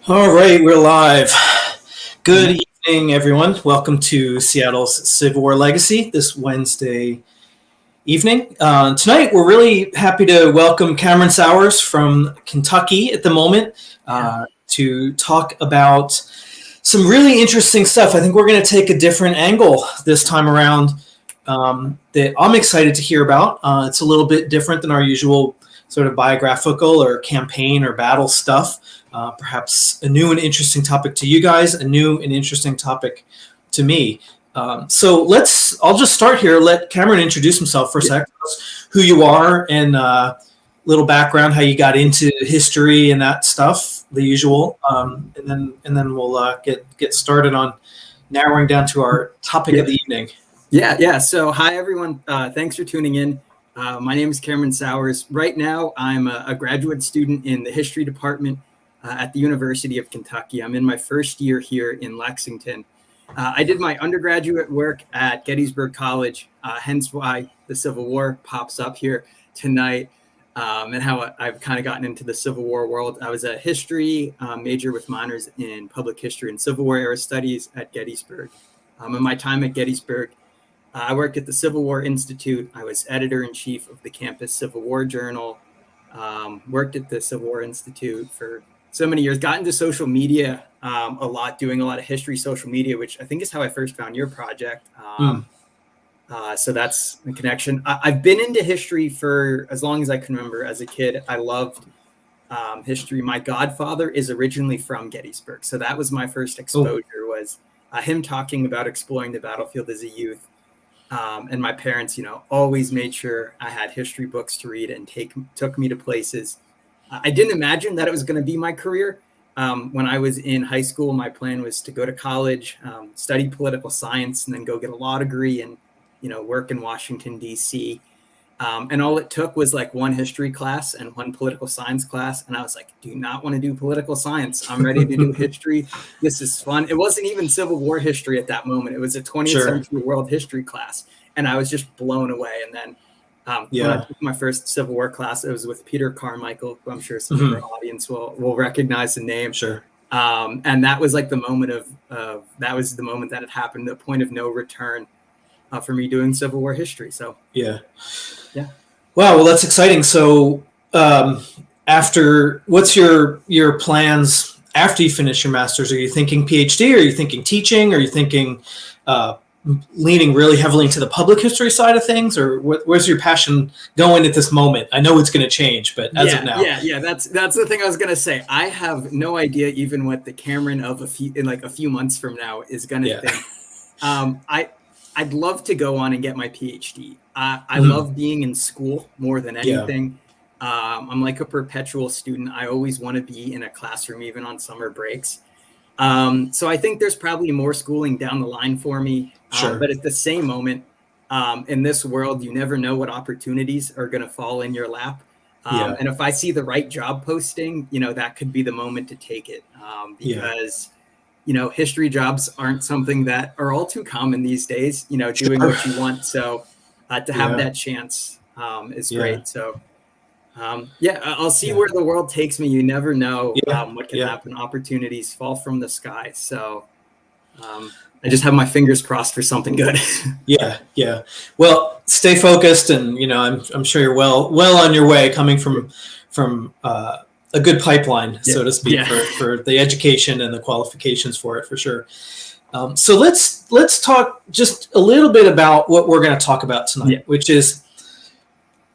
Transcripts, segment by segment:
All right, we're live. Good evening, everyone. Welcome to Seattle's Civil War Legacy this Wednesday evening. Tonight, we're really happy to welcome Cameron Sauers from Kentucky at the moment to talk about some really interesting stuff. I think we're going to take a different angle this time around that I'm excited to hear about. It's a little bit different than our usual sort of biographical or campaign or battle stuff. Perhaps a new and interesting topic to you guys, a new and interesting topic to me. So I'll just start here. Let Cameron introduce himself for a sec, who you are and little background, how you got into history and that stuff, the usual. And then we'll get started on narrowing down to our topic of the evening. Yeah. So hi, everyone. Thanks for tuning in. My name is Cameron Sauers. Right now, I'm a graduate student in the history department at the University of Kentucky. I'm in my first year here in Lexington. I did my undergraduate work at Gettysburg College, hence why the Civil War pops up here tonight, and how I've kind of gotten into the Civil War world. I was a history major with minors in public history and Civil War era studies at Gettysburg. In my time at Gettysburg, I worked at the Civil War Institute. I was editor-in-chief of the campus Civil War Journal, worked at the Civil War Institute for so many years, got into social media a lot, doing a lot of history social media, which I think is how I first found your project. So that's the connection. I've been into history for as long as I can remember. As a kid, I loved history. My godfather is originally from Gettysburg. So that was my first exposure, was him talking about exploring the battlefield as a youth. And my parents, always made sure I had history books to read and took me to places. I didn't imagine that it was going to be my career. When I was in high school, my plan was to go to college, study political science, and then go get a law degree and, work in Washington, D.C. And all it took was like one history class and one political science class. And I was like, do not want to do political science. I'm ready to do history. This is fun. It wasn't even Civil War history at that moment. It was a 20th century world history class. And I was just blown away. And then when I took my first Civil War class, it was with Peter Carmichael, who I'm sure some of our audience will recognize the name. Sure. And that was like the moment that was the moment that it happened, the point of no return for me doing Civil War history. So yeah. Wow. Well, that's exciting. So what's your plans after you finish your master's? Are you thinking PhD? Are you thinking teaching? Are you thinking leaning really heavily into the public history side of things, or where's your passion going at this moment? I know it's going to change, but as of now. Yeah. That's the thing I was going to say. I have no idea even what the Cameron of a few months from now is going to think. I'd love to go on and get my PhD. I love being in school more than anything. I'm like a perpetual student. I always want to be in a classroom, even on summer breaks. So I think there's probably more schooling down the line for me. But at the same moment, in this world, you never know what opportunities are going to fall in your lap. And if I see the right job posting, that could be the moment to take it. Because history jobs aren't something that are all too common these days, doing what you want. So to have that chance is great. So I'll see where the world takes me. You never know what can happen. Opportunities fall from the sky. So I just have my fingers crossed for something good. Yeah. Well, stay focused, and I'm sure you're well on your way, coming from a good pipeline, so to speak, for the education and the qualifications for it, for sure. So let's talk just a little bit about what we're going to talk about tonight, which is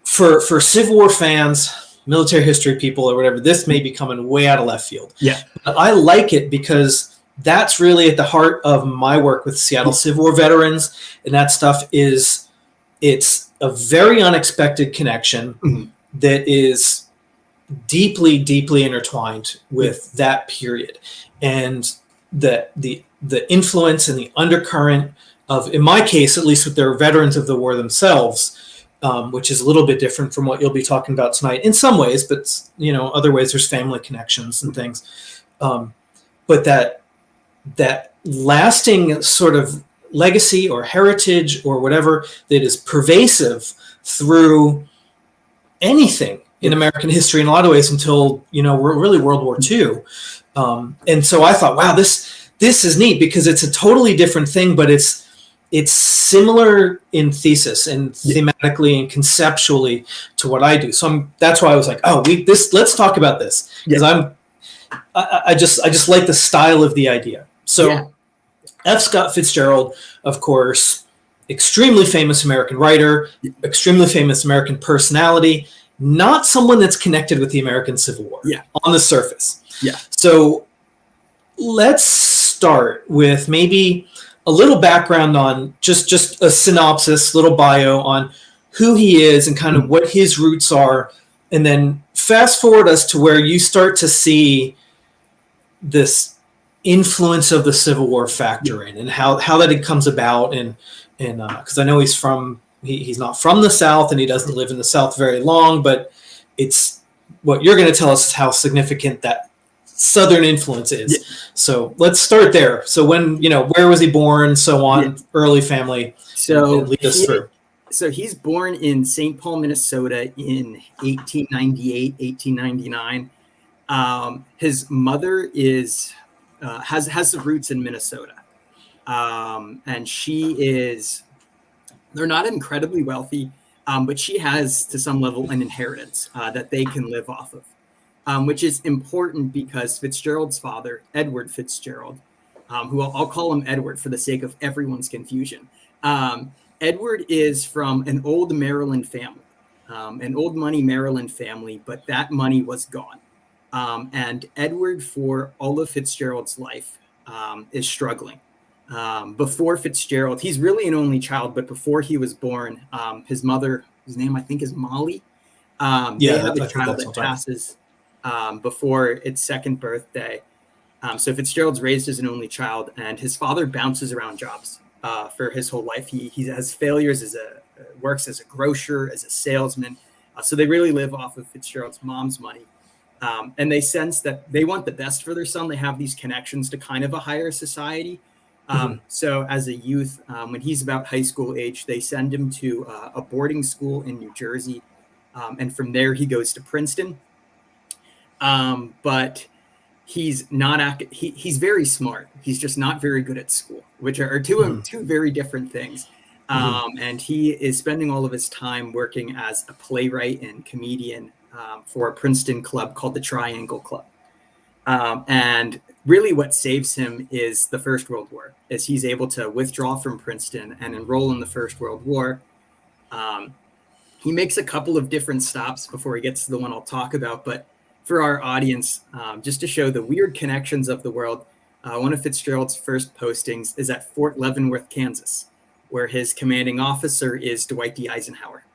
for Civil War fans, military history people, or whatever. This may be coming way out of left field. But I like it because that's really at the heart of my work with Seattle Civil War veterans, and that stuff it's a very unexpected connection that is deeply, deeply intertwined with that period, and the influence and the undercurrent of, in my case, at least with their veterans of the war themselves, which is a little bit different from what you'll be talking about tonight in some ways, but other ways there's family connections and things. But that lasting sort of legacy or heritage or whatever that is pervasive through anything in American history in a lot of ways until, really World War II, And so I thought, wow, this is neat because it's a totally different thing, but it's similar in thesis and thematically and conceptually to what I do. So that's why I was like, let's talk about this, because I just like the style of the idea. So F. Scott Fitzgerald, of course, extremely famous American writer, extremely famous American personality, not someone that's connected with the American Civil War on the surface. So let's start with maybe a little background on just a synopsis, little bio on who he is and kind of what his roots are, and then fast forward us to where you start to see this influence of the Civil War factor in, and how that it comes about, and because I know he's not from the South and he doesn't live in the South very long, but it's what you're going to tell us is how significant that Southern influence is. So let's start there. So when, where was he born, so on, early family, so and lead us through. So he's born in St. Paul, Minnesota in 1898, 1899. His mother has the roots in Minnesota. And they're not incredibly wealthy, but she has to some level an inheritance that they can live off of. Which is important because Fitzgerald's father, Edward Fitzgerald, who I'll call him Edward for the sake of everyone's confusion. Edward is from an old Maryland family, an old money Maryland family, but that money was gone. And Edward, for all of Fitzgerald's life, is struggling. Before Fitzgerald, he's really an only child, but before he was born, his mother, whose name I think is Molly, they have a child that passes before its second birthday. So Fitzgerald's raised as an only child, and his father bounces around jobs for his whole life. He has failures works as a grocer, as a salesman. So they really live off of Fitzgerald's mom's money. And they sense that they want the best for their son. They have these connections to kind of a higher society. So as a youth, when he's about high school age, they send him to a boarding school in New Jersey. And from there, he goes to Princeton. But he's not he's very smart. He's just not very good at school, which are two very different things. And he is spending all of his time working as a playwright and comedian for a Princeton club called the Triangle Club. And really what saves him is the First World War, as he's able to withdraw from Princeton and enroll in the First World War. He makes a couple of different stops before he gets to the one I'll talk about, but for our audience, just to show the weird connections of the world, one of Fitzgerald's first postings is at Fort Leavenworth, Kansas, where his commanding officer is Dwight D. Eisenhower.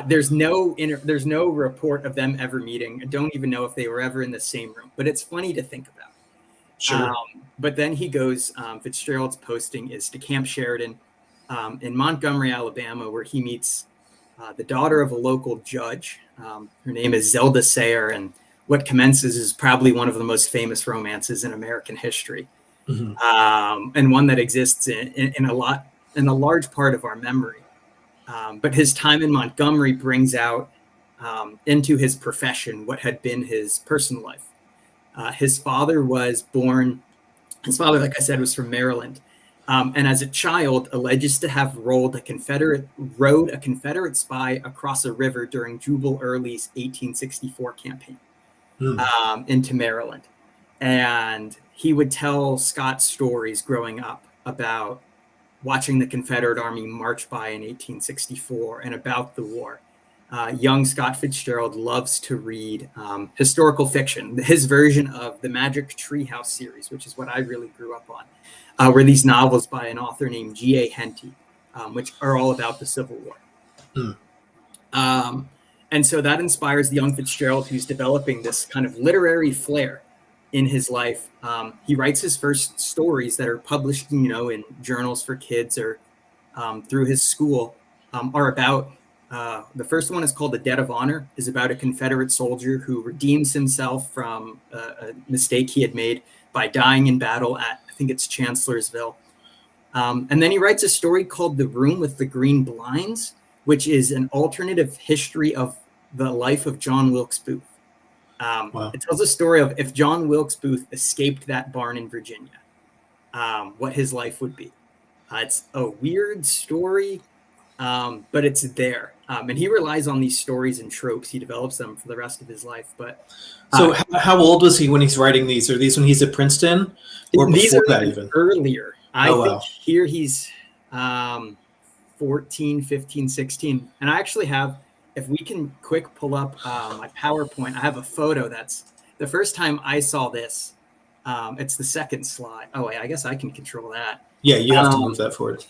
There's no report of them ever meeting. I don't even know if they were ever in the same room, but it's funny to think about. Sure. But then he goes, Fitzgerald's posting is to Camp Sheridan in Montgomery, Alabama, where he meets the daughter of a local judge. Her name is Zelda Sayer, and what commences is probably one of the most famous romances in American history, and one that exists in a large part of our memory. But his time in Montgomery brings out into his profession what had been his personal life. His father, like I said, was from Maryland. And as a child, alleges to have rode a Confederate spy across a river during Jubal Early's 1864 campaign into Maryland. And he would tell Scott stories growing up about watching the Confederate Army march by in 1864 and about the war. Young Scott Fitzgerald loves to read historical fiction. His version of the Magic Treehouse series, which is what I really grew up on, were these novels by an author named G.A. Henty, which are all about the Civil War. And so that inspires the young Fitzgerald, who's developing this kind of literary flair in his life. He writes his first stories that are published, in journals for kids or through his school, are about, the first one is called The Debt of Honor, is about a Confederate soldier who redeems himself from a mistake he had made by dying in battle at, I think it's Chancellorsville. And then he writes a story called The Room with the Green Blinds, which is an alternative history of the life of John Wilkes Booth. Wow. It tells a story of if John Wilkes Booth escaped that barn in Virginia, what his life would be. It's a weird story, but it's there. And he relies on these stories and tropes. He develops them for the rest of his life. But so how old was he when he's writing these? Are these when he's at Princeton? Or these before are that even? Earlier. I think wow. Here he's 14, 15, 16. And I actually have, if we can quick pull up my PowerPoint, I have a photo that's the first time I saw this. It's the second slide. Oh, wait, I guess I can control that. Yeah, you have to move that forward.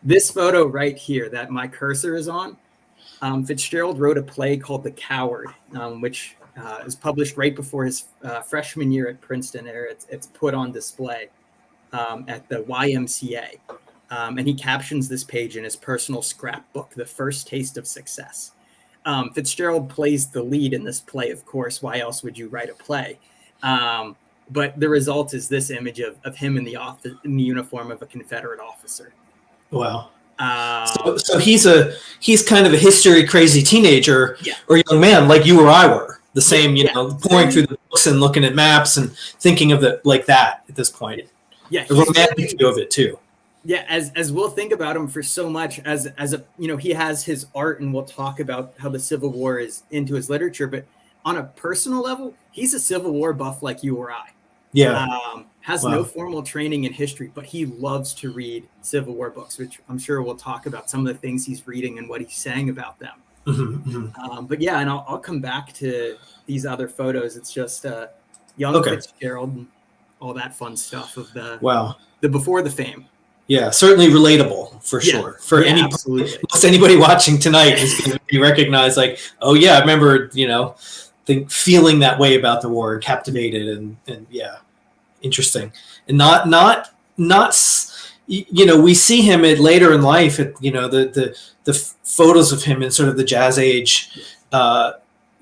This photo right here that my cursor is on, Fitzgerald wrote a play called The Coward, which is published right before his freshman year at Princeton. It's put on display at the YMCA. And he captions this page in his personal scrapbook, The First Taste of Success. Fitzgerald plays the lead in this play, of course. Why else would you write a play? But the result is this image of him in the uniform of a Confederate officer. Wow. So he's kind of a history crazy teenager or young man like you or I were. The same, pouring through the books and looking at maps and thinking of it like that at this point. Yeah, the romantic view of it too. Yeah, as we'll think about him for so much as a he has his art, and we'll talk about how the Civil War is into his literature. But on a personal level, he's a Civil War buff like you or I. Yeah. Has no formal training in history, but he loves to read Civil War books, which I'm sure we'll talk about some of the things he's reading and what he's saying about them. But yeah, and I'll come back to these other photos. It's just young Fitzgerald and all that fun stuff of the before the fame. Yeah, certainly relatable for sure. For anybody watching tonight is going to be recognized like, oh yeah, I remember, feeling that way about the war and captivated and yeah, interesting. And not we see him later in life at the photos of him in sort of the jazz age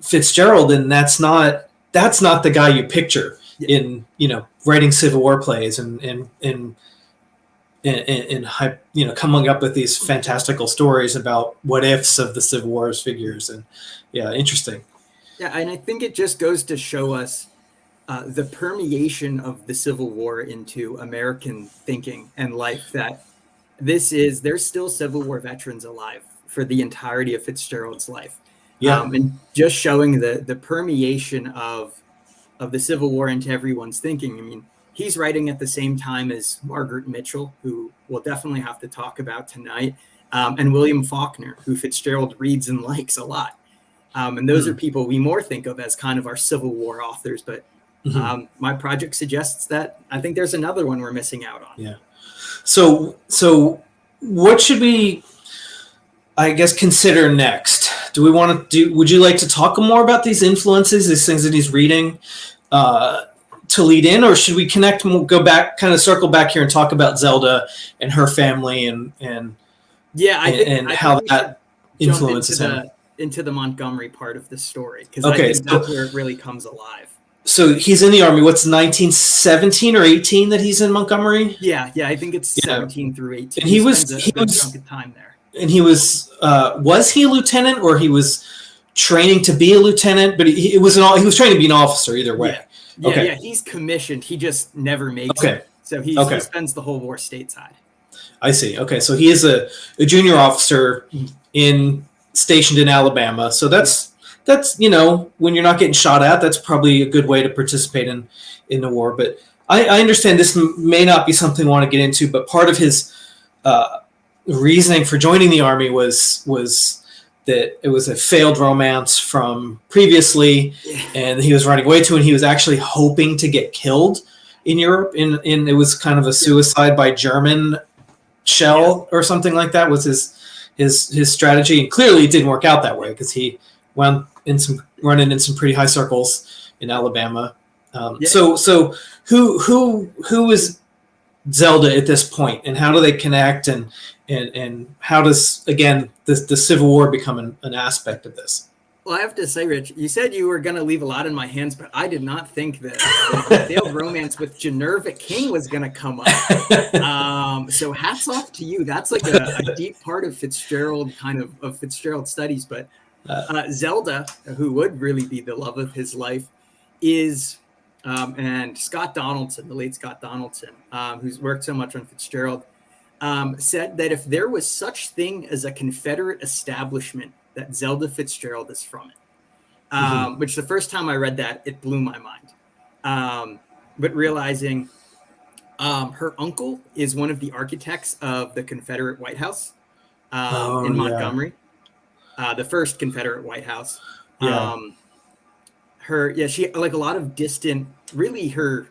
Fitzgerald, and that's not the guy you picture in writing Civil War plays and coming up with these fantastical stories about what ifs of the Civil War's figures. And yeah, interesting. Yeah, and I think it just goes to show us the permeation of the Civil War into American thinking and life, that there's still Civil War veterans alive for the entirety of Fitzgerald's life. Yeah. And just showing the permeation of the Civil War into everyone's thinking. I mean, he's writing at the same time as Margaret Mitchell, who we'll definitely have to talk about tonight, and William Faulkner, who Fitzgerald reads and likes a lot. And those are people we more think of as kind of our Civil War authors. But my project suggests that I think there's another one we're missing out on. Yeah. So what should we, I guess, consider next? Would you like to talk more about these influences, these things that he's reading to lead in, or should we connect and we'll go back, kind of circle back here and talk about Zelda and her family and how that influences him? Into the Montgomery part of the story, because I think that's where it really comes alive. So he's in the Army. What's 1917 or 18 that he's in Montgomery? Yeah, I think it's 17 through 18. And he was a chunk of time there. And he was he a lieutenant, or he was training to be a lieutenant? But he was training to be an officer either way. Yeah, he's commissioned. He just never makes it. So he spends the whole war stateside. I see. Okay, so he is a junior officer stationed in Alabama. So that's when you're not getting shot at, that's probably a good way to participate in the war. But I understand this may not be something I want to get into, but part of his reasoning for joining the Army was that it was a failed romance from previously, and he was running away to, and he was actually hoping to get killed in Europe. In it was kind of a suicide by German shell or something like that was his strategy, and clearly it didn't work out that way because he wound running in some pretty high circles in Alabama. So who is Zelda at this point, and how do they connect, and how does, again, the Civil War become an aspect of this? Well, I have to say, Rich, you said you were going to leave a lot in my hands, but I did not think that the failed romance with Ginevra King was going to come up. So hats off to you. That's like a deep part of Fitzgerald, of Fitzgerald studies. But Zelda, who would really be the love of his life, is and Scott Donaldson, the late Scott Donaldson, who's worked so much on Fitzgerald, said that if there was such thing as a Confederate establishment, that Zelda Fitzgerald is from it. Which the first time I read that, it blew my mind. But realizing her uncle is one of the architects of the Confederate White House in Montgomery, the first Confederate White House. She, like a lot of distant, really her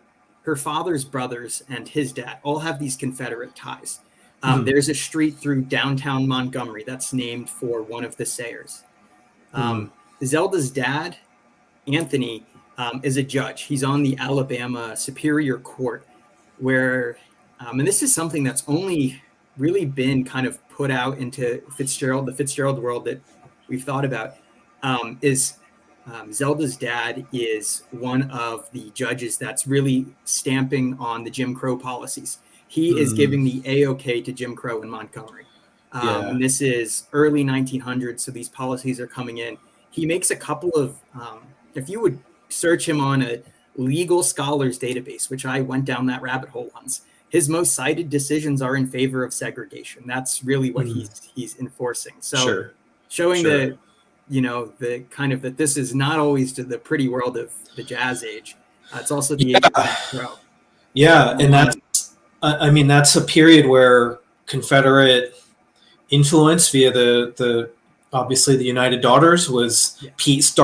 father's brothers and his dad all have these Confederate ties. There's a street through downtown Montgomery that's named for one of the Sauers. Zelda's dad, Anthony, is a judge. He's on the Alabama Superior Court, where, and this is something that's only really been kind of put out into the Fitzgerald world that we've thought about, is Zelda's dad is one of the judges that's really stamping on the Jim Crow policies. He is giving the A-OK to Jim Crow in Montgomery. And this is early 1900s, so these policies are coming in. He makes a couple of, if you would search him on a legal scholars database, which I went down that rabbit hole once, his most cited decisions are in favor of segregation. That's really what he's enforcing. So showing the kind of that this is not always to the pretty world of the Jazz Age. It's also the age of Crow. And that's a period where Confederate influence via the obviously the United Daughters was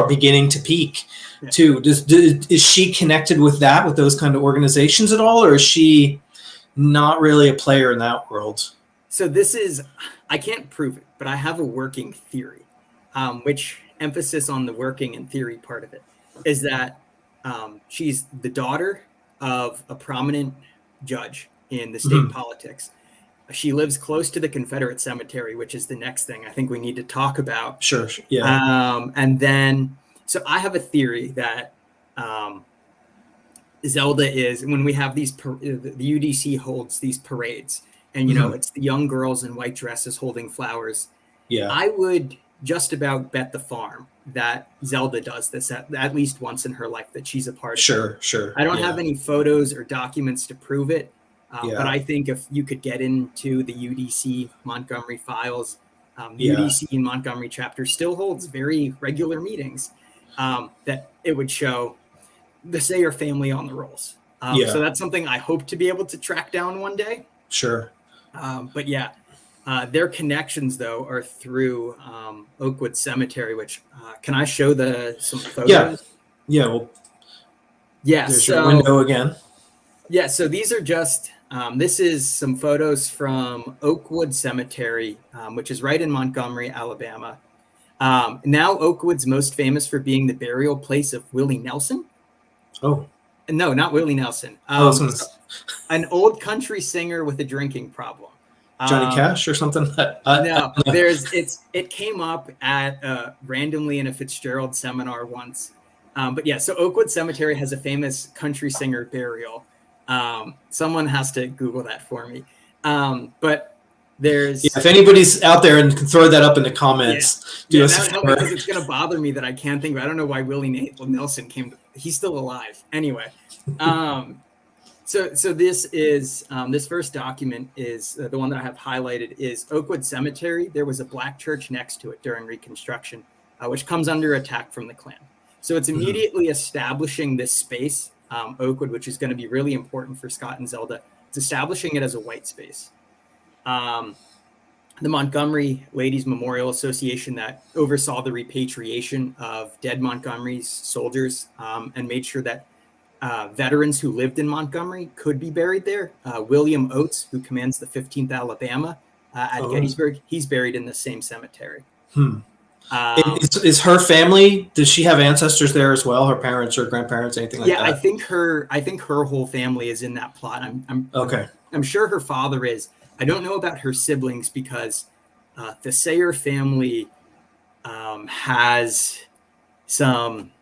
beginning to peak too. Is she connected with those kind of organizations at all, or is she not really a player in that world? So I can't prove it, but I have a working theory, which emphasis on the working and theory part of it is that she's the daughter of a prominent judge in the state politics. She lives close to the Confederate Cemetery, which is the next thing I think we need to talk about. And then, so I have a theory that Zelda is, when we have these, the UDC holds these parades, and it's the young girls in white dresses holding flowers. I would just about bet the farm that Zelda does this at least once in her life, that she's a part of it. I don't have any photos or documents to prove it. But I think if you could get into the UDC Montgomery files, the UDC in Montgomery chapter still holds very regular meetings, that it would show the Sauer family on the rolls. So that's something I hope to be able to track down one day. Their connections, though, are through Oakwood Cemetery, which can I show some photos? There's your window again. So these are just, this is some photos from Oakwood Cemetery, which is right in Montgomery, Alabama. Now Oakwood's most famous for being the burial place of Willie Nelson. Oh. No, not Willie Nelson. An old country singer with a drinking problem. Johnny Cash or something? No, it came up at randomly in a Fitzgerald seminar once. So Oakwood Cemetery has a famous country singer burial. Someone has to Google that for me. But there's if anybody's out there and can throw that up in the comments, that would help me, because it's going to bother me that I can't think of. I don't know why Willie Nelson he's still alive. Anyway, so this is this first document is the one that I have highlighted is Oakwood Cemetery. There was a black church next to it during Reconstruction, which comes under attack from the Klan. So it's immediately establishing this space. Oakwood, which is going to be really important for Scott and Zelda, it's establishing it as a white space. The Montgomery Ladies Memorial Association that oversaw the repatriation of dead Montgomery's soldiers and made sure that veterans who lived in Montgomery could be buried there. William Oates, who commands the 15th Alabama at Gettysburg, he's buried in the same cemetery. Is her family? Does she have ancestors there as well? Her parents or grandparents, anything like that? I think her whole family is in that plot. I'm sure her father is. I don't know about her siblings because the Sauer family has some,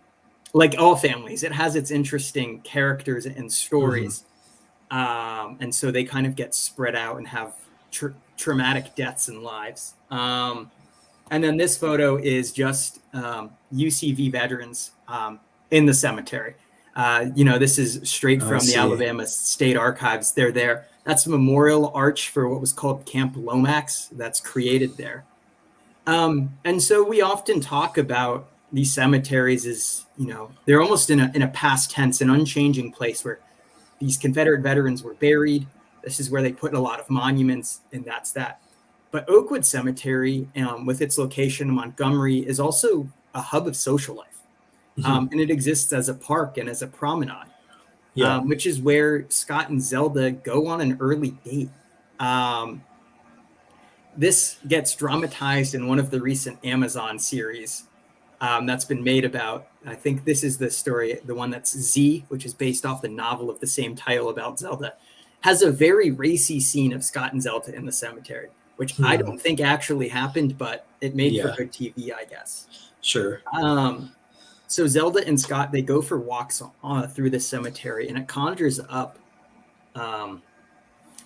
like all families, it has its interesting characters and stories, and so they kind of get spread out and have traumatic deaths and lives. And then this photo is just UCV veterans in the cemetery. This is straight from the Alabama State Archives. They're there. That's a memorial arch for what was called Camp Lomax that's created there. And so we often talk about these cemeteries as, they're almost in a past tense, an unchanging place where these Confederate veterans were buried. This is where they put a lot of monuments, and that's that. But Oakwood Cemetery, with its location in Montgomery, is also a hub of social life. And it exists as a park and as a promenade, which is where Scott and Zelda go on an early date. This gets dramatized in one of the recent Amazon series that's been made about, I think this is the story, the one that's Z, which is based off the novel of the same title about Zelda, has a very racy scene of Scott and Zelda in the cemetery, which I don't think actually happened, but it made for good TV, I guess. Sure. So Zelda and Scott, they go for walks through the cemetery, and it conjures up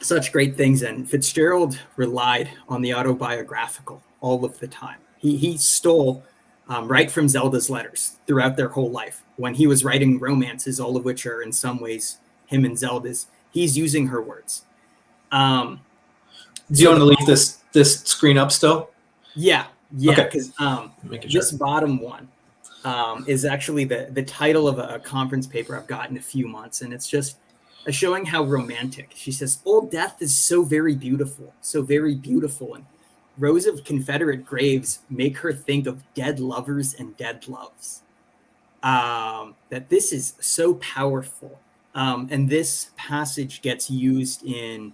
such great things. And Fitzgerald relied on the autobiographical all of the time. He stole right from Zelda's letters throughout their whole life. When he was writing romances, all of which are in some ways him and Zelda's, he's using her words. Do you want to leave this screen up still? Yeah, because this bottom one is actually the title of a conference paper I've got in a few months, and it's just showing how romantic. She says, "Old death is so very beautiful, and rows of Confederate graves make her think of dead lovers and dead loves." That this is so powerful, and this passage gets used in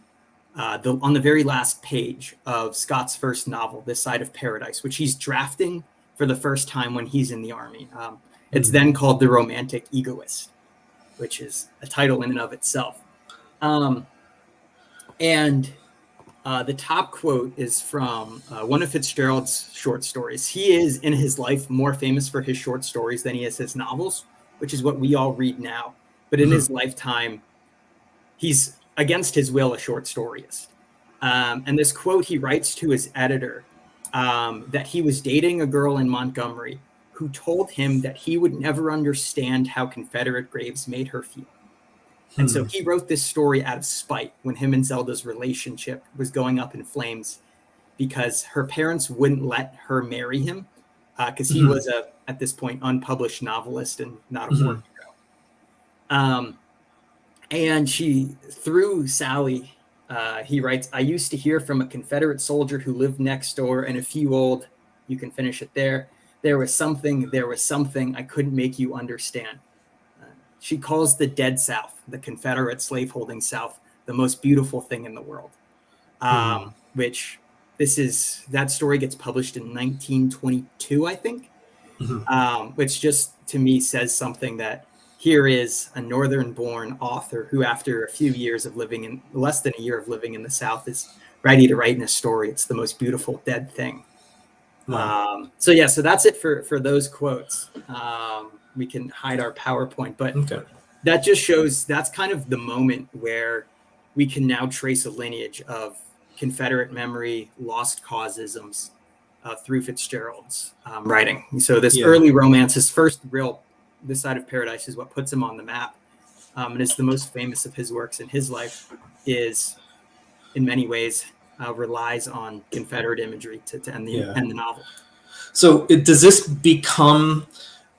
on the very last page of Scott's first novel, This Side of Paradise, which he's drafting for the first time when he's in the Army. It's then called The Romantic Egoist, which is a title in and of itself. The top quote is from one of Fitzgerald's short stories. He is, in his life, more famous for his short stories than he is his novels, which is what we all read now. But in his lifetime, he's, against his will, a short storyist. And this quote he writes to his editor, that he was dating a girl in Montgomery who told him that he would never understand how Confederate graves made her feel. And so he wrote this story out of spite when him and Zelda's relationship was going up in flames, because her parents wouldn't let her marry him because he was at this point, unpublished novelist and not a war hero. And through Sally, he writes, "I used to hear from a Confederate soldier who lived next door, and a few old," you can finish it there, there was something I couldn't make you understand." She calls the dead South, the Confederate slaveholding South, the most beautiful thing in the world. Which that story gets published in 1922, I think, which just to me says something that here is a Northern-born author who, after a few years of living in, less than a year of living in the South, is ready to write in a story. It's the most beautiful dead thing. Wow. So that's it for those quotes. We can hide our PowerPoint, but that just shows that's kind of the moment where we can now trace a lineage of Confederate memory, lost causeisms through Fitzgerald's writing. So this early romance, his first real This Side of Paradise, is what puts him on the map. And it's the most famous of his works in his life, is in many ways relies on Confederate imagery to end the novel. So does this become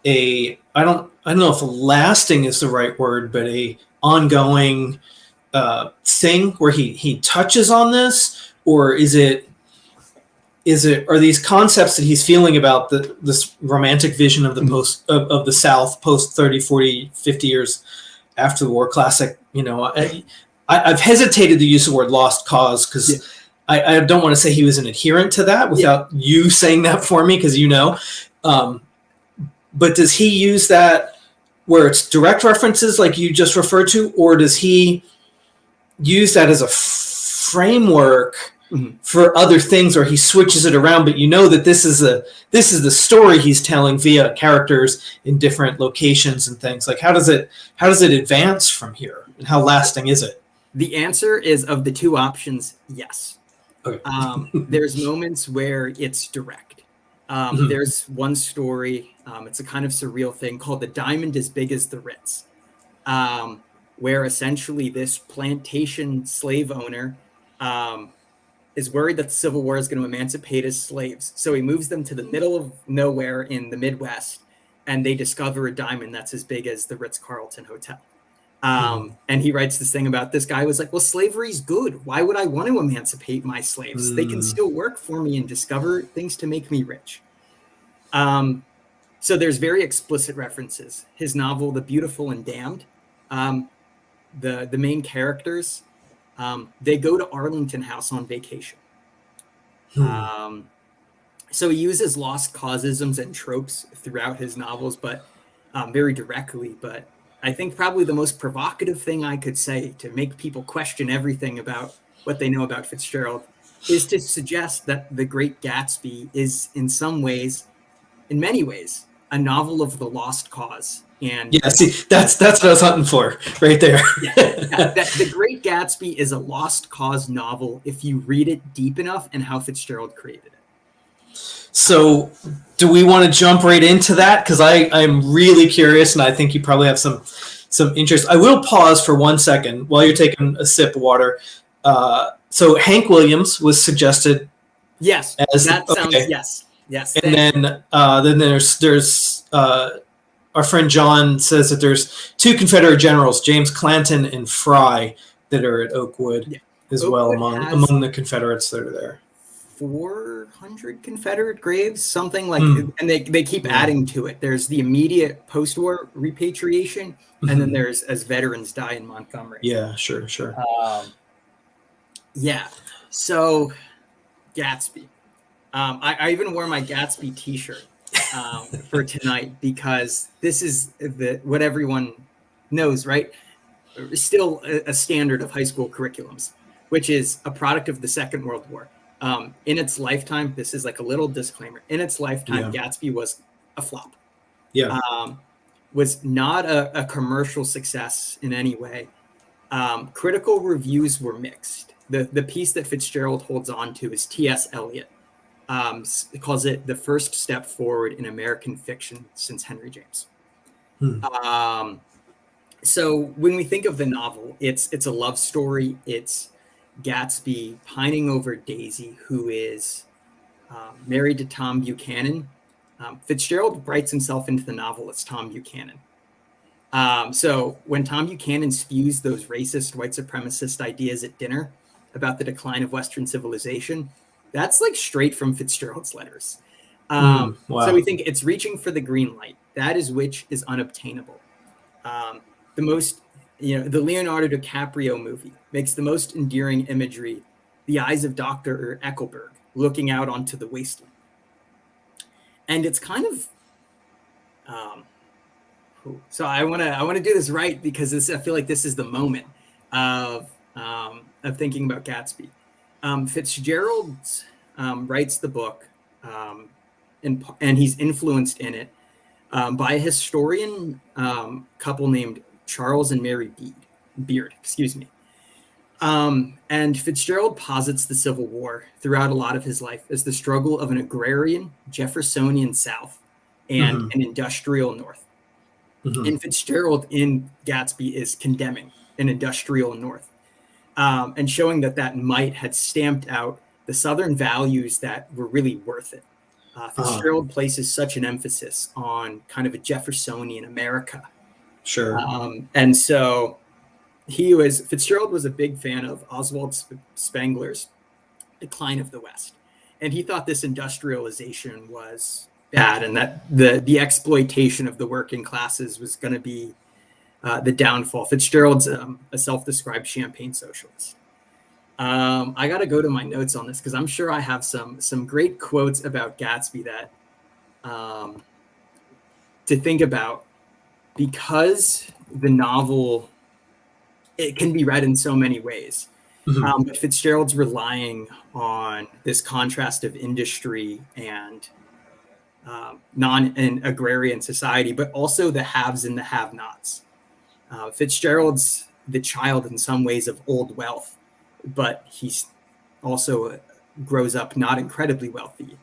I don't know if lasting is the right word, but a ongoing thing where he touches on this, or are these concepts that he's feeling about this romantic vision of the of the South post 30, 40, 50 years after the war, classic, I've hesitated to use the word lost cause because I don't want to say he was an adherent to that without you saying that for me, because but does he use that where it's direct references like you just referred to, or does he use that as a framework for other things, or he switches it around, but that this is the story he's telling via characters in different locations and things? Like, how does it advance from here, and how lasting is it? The answer is, of the two options, yes. Okay. There's moments where it's direct. There's one story, it's a kind of surreal thing called The Diamond as Big as the Ritz, where essentially this plantation slave owner is worried that the Civil War is going to emancipate his slaves. So he moves them to the middle of nowhere in the Midwest, and they discover a diamond that's as big as the Ritz-Carlton Hotel. And he writes this thing about this guy was like, well, slavery's good. Why would I want to emancipate my slaves? They can still work for me and discover things to make me rich. So there's very explicit references. His novel, The Beautiful and Damned, the main characters, they go to Arlington House on vacation. So he uses lost causeisms and tropes throughout his novels, but very directly. But I think probably the most provocative thing I could say to make people question everything about what they know about Fitzgerald is to suggest that The Great Gatsby is in many ways, a novel of the lost cause. And yeah, see, that's what I was hunting for right there. The Great Gatsby is a lost cause novel if you read it deep enough and how Fitzgerald created it. So do we want to jump right into that? Because I'm really curious, and I think you probably have some interest. I will pause for 1 second while you're taking a sip of water. So Hank Williams was suggested. Yes, that sounds, okay. Yes. And then there's our friend John says that there's 2 Confederate generals, James Clanton and Fry, that are at Oakwood as well among the Confederates that are there. 400 Confederate graves, something like, and they keep adding to it. There's the immediate post-war repatriation, and then there's as veterans die in Montgomery. Yeah, sure. So Gatsby. I even wore my Gatsby T-shirt for tonight because this is what everyone knows, right? Still a standard of high school curriculums, which is a product of the Second World War. In its lifetime, this is like a little disclaimer. In its lifetime, Gatsby was a flop. Was not a commercial success in any way. Critical reviews were mixed. The piece that Fitzgerald holds on to is T.S. Eliot. It calls it the first step forward in American fiction since Henry James. So when we think of the novel, it's a love story. It's Gatsby pining over Daisy, who is married to Tom Buchanan. Fitzgerald writes himself into the novel as Tom Buchanan. So when Tom Buchanan spews those racist white supremacist ideas at dinner about the decline of Western civilization, that's like straight from Fitzgerald's letters. Wow. So we think it's reaching for the green light. That is which is unobtainable. The Leonardo DiCaprio movie makes the most endearing imagery, the eyes of Dr. Eckelberg looking out onto the wasteland. And it's kind of, so I want to do this right because I feel like this is the moment of thinking about Gatsby. Fitzgerald writes the book, and he's influenced in it by a historian couple named Charles and Mary Beard. And Fitzgerald posits the Civil War throughout a lot of his life as the struggle of an agrarian, Jeffersonian South and an industrial North. And Fitzgerald in Gatsby is condemning an industrial North and showing that might had stamped out the Southern values that were really worth it. Fitzgerald places such an emphasis on kind of a Jeffersonian America. Sure. And so Fitzgerald was a big fan of Oswald Spengler's Decline of the West. And he thought this industrialization was bad and that the exploitation of the working classes was going to be the downfall. Fitzgerald's a self-described champagne socialist. I got to go to my notes on this because I'm sure I have some great quotes about Gatsby that to think about, because the novel, it can be read in so many ways. But Fitzgerald's relying on this contrast of industry and and agrarian society, but also the haves and the have-nots. Fitzgerald's the child in some ways of old wealth, but he's also grows up not incredibly wealthy.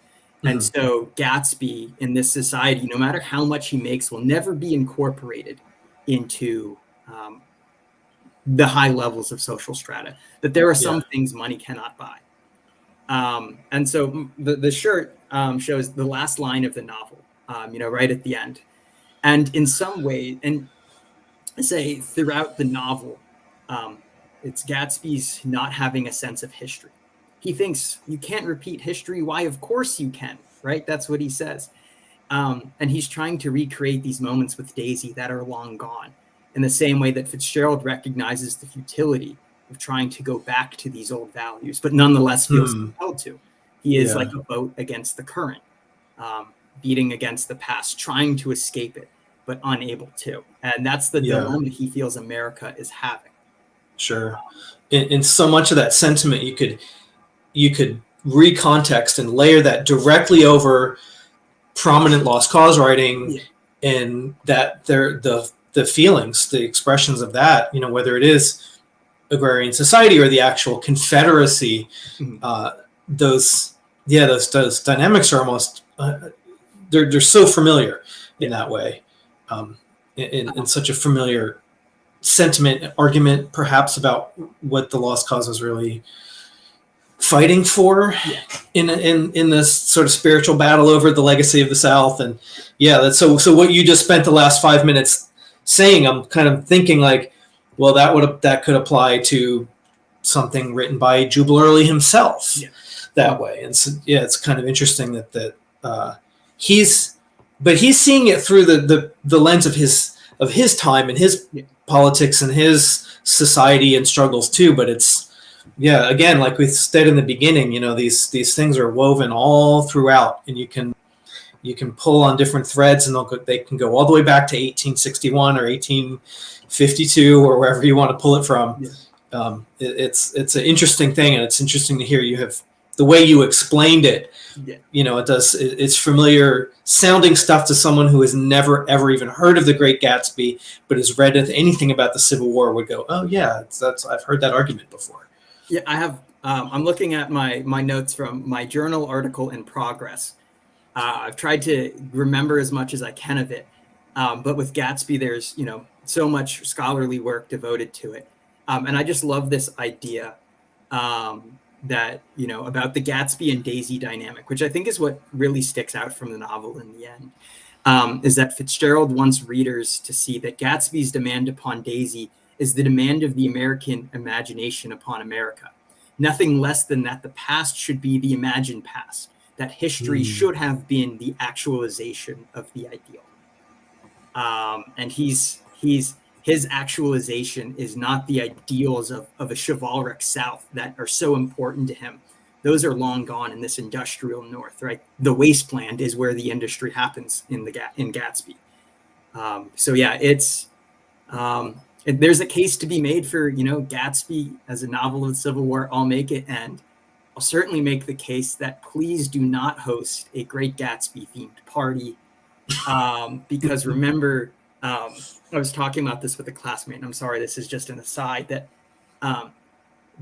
And so Gatsby in this society, no matter how much he makes, will never be incorporated into the high levels of social strata, that there are some things money cannot buy. And so the shirt shows the last line of the novel, right at the end. And in some way, and say throughout the novel, it's Gatsby's not having a sense of history. He thinks you can't repeat history. Why? Of course you can, right? That's what he says. And he's trying to recreate these moments with Daisy that are long gone, in the same way that Fitzgerald recognizes the futility of trying to go back to these old values, but nonetheless feels compelled to. He is like a boat against the current, beating against the past, trying to escape it, but unable to. And that's the dilemma he feels America is having. Sure. In so much of that sentiment, you could recontext and layer that directly over prominent lost cause writing, and that the feelings, the expressions of that, whether it is agrarian society or the actual Confederacy, those dynamics are almost they're so familiar in that way, in such a familiar sentiment, argument perhaps about what the lost cause was really fighting for in this sort of spiritual battle over the legacy of the South. And that's so what you just spent the last 5 minutes saying, I'm kind of thinking like, well, that could apply to something written by Jubal Early himself that way. And so, it's kind of interesting that he's seeing it through the lens of his time and his politics and his society and struggles too. But it's, again, like we said in the beginning, these things are woven all throughout, and you can pull on different threads, and they can go all the way back to 1861 or 1852 or wherever you want to pull it from. It's an interesting thing, and it's interesting to hear you have the way you explained it. It's familiar sounding stuff to someone who has never ever even heard of the Great Gatsby, but has read anything about the Civil War, would go, oh yeah, I've heard that argument before. I have. I'm looking at my notes from my journal article in progress. I've tried to remember as much as I can of it, but with Gatsby, there's so much scholarly work devoted to it, and I just love this idea that about the Gatsby and Daisy dynamic, which I think is what really sticks out from the novel in the end, is that Fitzgerald wants readers to see that Gatsby's demand upon Daisy is the demand of the American imagination upon America. Nothing less than that the past should be the imagined past, that history should have been the actualization of the ideal. And his actualization is not the ideals of a chivalric South that are so important to him. Those are long gone in this industrial North, right? The wasteland is where the industry happens in Gatsby. There's a case to be made for, Gatsby as a novel of the Civil War. I'll make it, and I'll certainly make the case that please do not host a Great Gatsby themed party, because remember, I was talking about this with a classmate, and I'm sorry, this is just an aside, that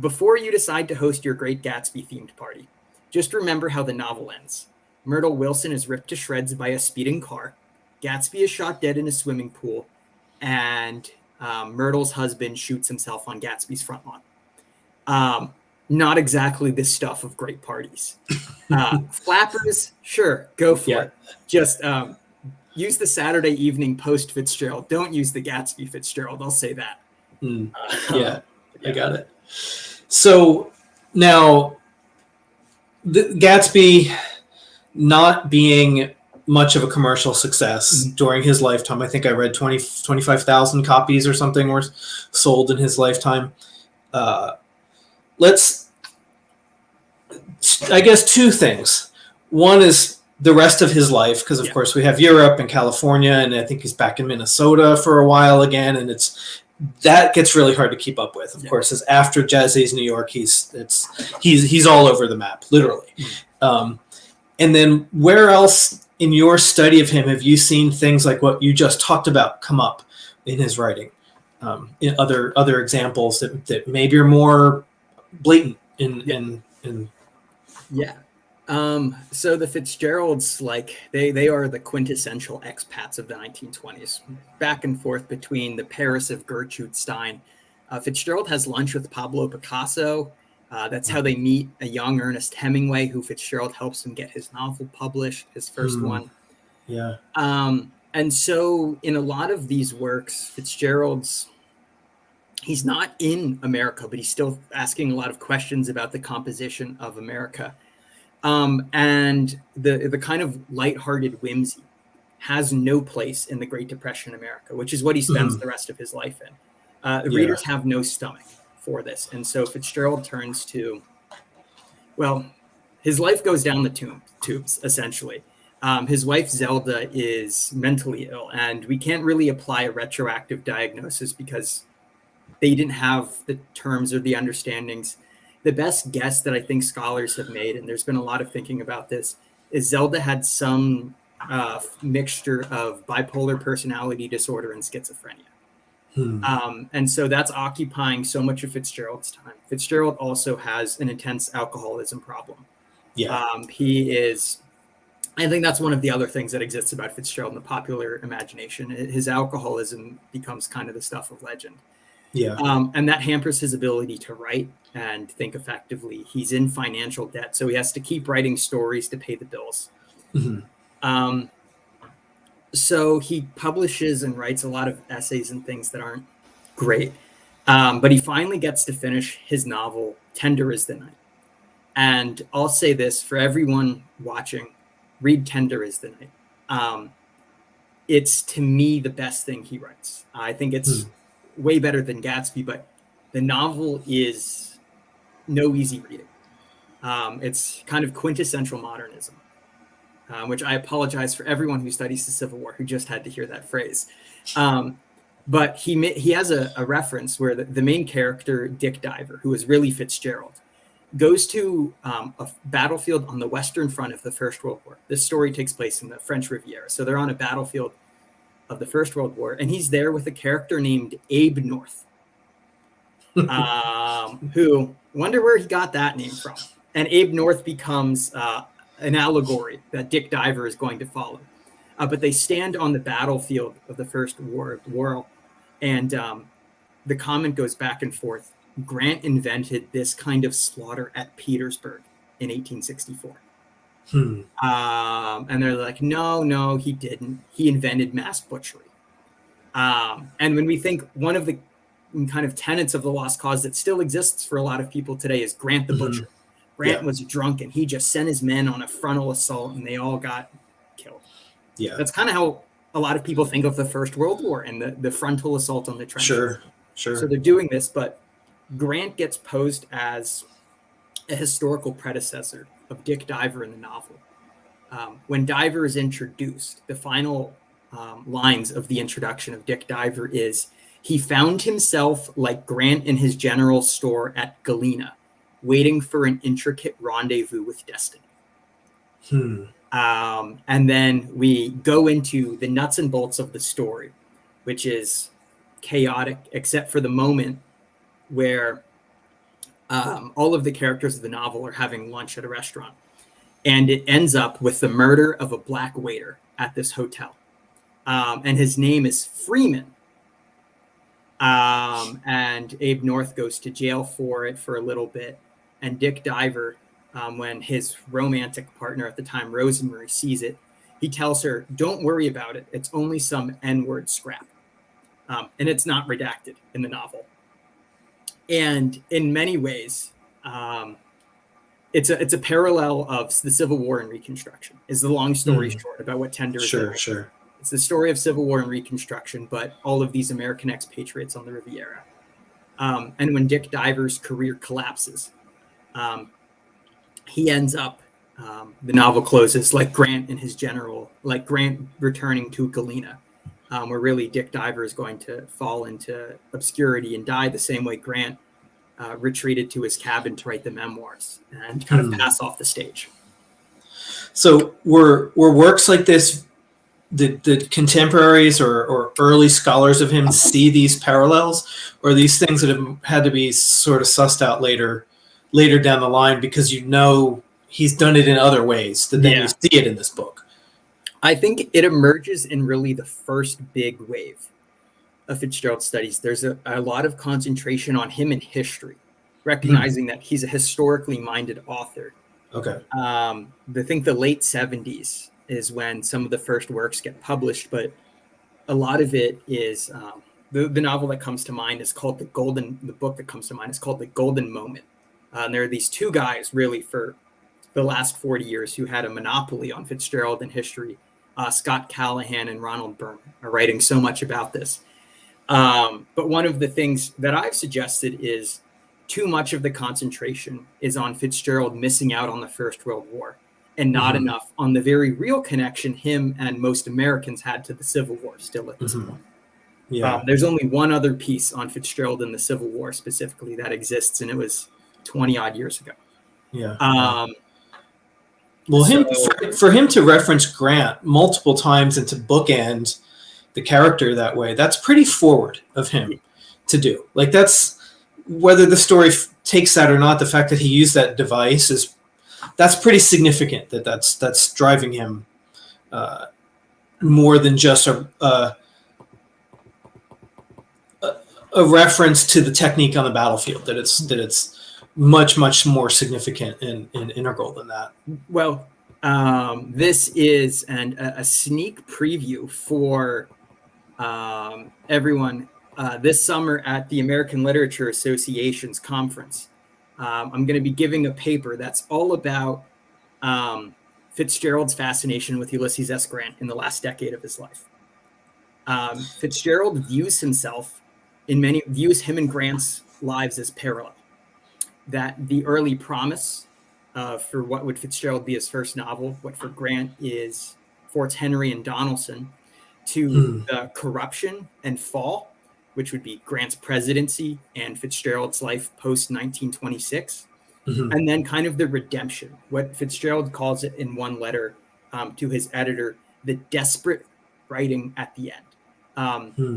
before you decide to host your Great Gatsby themed party, just remember how the novel ends. Myrtle Wilson is ripped to shreds by a speeding car. Gatsby is shot dead in a swimming pool, and Myrtle's husband shoots himself on Gatsby's front lawn. Not exactly the stuff of great parties. Flappers, sure, go for it. Just use the Saturday evening post Fitzgerald. Don't use the Gatsby Fitzgerald. I'll say that. I got it. So now, the Gatsby not being much of a commercial success during his lifetime. I think I read 25,000 copies or something were sold in his lifetime. I guess two things. One is the rest of his life, because of course we have Europe and California, and I think he's back in Minnesota for a while again, and that gets really hard to keep up with. Of course, as after Jazzy's New York, he's all over the map, literally. And then where else in your study of him have you seen things like what you just talked about come up in his writing? In other examples that maybe are more blatant in So the Fitzgeralds, like they are the quintessential expats of the 1920s, back and forth between the Paris of Gertrude Stein. Fitzgerald has lunch with Pablo Picasso. That's how they meet a young Ernest Hemingway, who Fitzgerald helps him get his novel published, his first one. Yeah. And so in a lot of these works, Fitzgerald's, he's not in America, but he's still asking a lot of questions about the composition of America. And the kind of lighthearted whimsy has no place in the Great Depression America, which is what he spends the rest of his life in. Readers have no stomach for this. And so Fitzgerald turns to, well, his life goes down the tubes, essentially. His wife, Zelda, is mentally ill, and we can't really apply a retroactive diagnosis because they didn't have the terms or the understandings. The best guess that I think scholars have made, and there's been a lot of thinking about this, is Zelda had some mixture of bipolar personality disorder and schizophrenia. And so that's occupying so much of Fitzgerald's time. Fitzgerald also has an intense alcoholism problem. He is, I think that's one of the other things that exists about Fitzgerald in the popular imagination. His alcoholism becomes kind of the stuff of legend. And that hampers his ability to write and think effectively. He's in financial debt, so he has to keep writing stories to pay the bills. So he publishes and writes a lot of essays and things that aren't great. But he finally gets to finish his novel, Tender is the Night. And I'll say this for everyone watching, read Tender is the Night. It's, to me, the best thing he writes. I think it's way better than Gatsby, but the novel is no easy reading. It's kind of quintessential modernism, which I apologize for everyone who studies the Civil War who just had to hear that phrase. But he has a reference where the main character, Dick Diver, who is really Fitzgerald, goes to a battlefield on the Western Front of the First World War. This story takes place in the French Riviera. So they're on a battlefield of the First World War, and he's there with a character named Abe North, who, wonder where he got that name from. And Abe North becomes an allegory that Dick Diver is going to follow. But they stand on the battlefield of the First War, and the comment goes back and forth. Grant invented this kind of slaughter at Petersburg in 1864. And they're like, no, he didn't. He invented mass butchery. And when we think one of the kind of tenets of the lost cause that still exists for a lot of people today is Grant the Butcher. Grant was drunk and he just sent his men on a frontal assault and they all got killed. That's kind of how a lot of people think of the First World War and the frontal assault on the trenches. Sure. So they're doing this, but Grant gets posed as a historical predecessor of Dick Diver in the novel. When Diver is introduced, the final lines of the introduction of Dick Diver is, he found himself like Grant in his general store at Galena, waiting for an intricate rendezvous with destiny. And then we go into the nuts and bolts of the story, which is chaotic, except for the moment where all of the characters of the novel are having lunch at a restaurant. And it ends up with the murder of a black waiter at this hotel. And his name is Freeman. And Abe North goes to jail for it for a little bit. And Dick Diver, when his romantic partner at the time, Rosemary, sees it, he tells her, don't worry about it. It's only some N-word scrap. And it's not redacted in the novel. And in many ways, it's a parallel of the Civil War and Reconstruction, is the long story short about what Tender is. Sure. It's the story of Civil War and Reconstruction, but all of these American expatriates on the Riviera. And when Dick Diver's career collapses, he ends up, the novel closes like Grant in his general, like Grant returning to Galena, where really Dick Diver is going to fall into obscurity and die the same way Grant retreated to his cabin to write the memoirs and kind of pass off the stage. So were works like this, the contemporaries or early scholars of him see these parallels, or these things that have had to be sort of sussed out later down the line, because he's done it in other ways that then you see it in this book? I think it emerges in really the first big wave of Fitzgerald studies. There's a lot of concentration on him in history, recognizing that he's a historically minded author. Okay. I think the late 70s is when some of the first works get published, but a lot of it is the novel that comes to mind is called the book that comes to mind is called The Golden Moment. And there are these two guys really for the last 40 years who had a monopoly on Fitzgerald and history. Scott Callahan and Ronald Berman are writing so much about this. But one of the things that I've suggested is too much of the concentration is on Fitzgerald missing out on the First World War and not enough on the very real connection him and most Americans had to the Civil War still at this point. Yeah. There's only one other piece on Fitzgerald and the Civil War specifically that exists, and it was 20 odd years ago. Yeah. Well, for him to reference Grant multiple times and to bookend the character that way, that's pretty forward of him to do. Like, that's, whether the story takes that or not, the fact that he used that device that's pretty significant. That's driving him more than just a reference to the technique on the battlefield. That it's much more significant and integral than that. Well, this is a sneak preview for everyone this summer at the American Literature Association's conference. I'm going to be giving a paper that's all about Fitzgerald's fascination with Ulysses S. Grant in the last decade of his life. Fitzgerald views him and Grant's lives as parallel. That the early promise for what would Fitzgerald be his first novel, what for Grant is Forts Henry and Donaldson, to the corruption and fall, which would be Grant's presidency and Fitzgerald's life post-1926, and then kind of the redemption, what Fitzgerald calls it in one letter to his editor, the desperate writing at the end.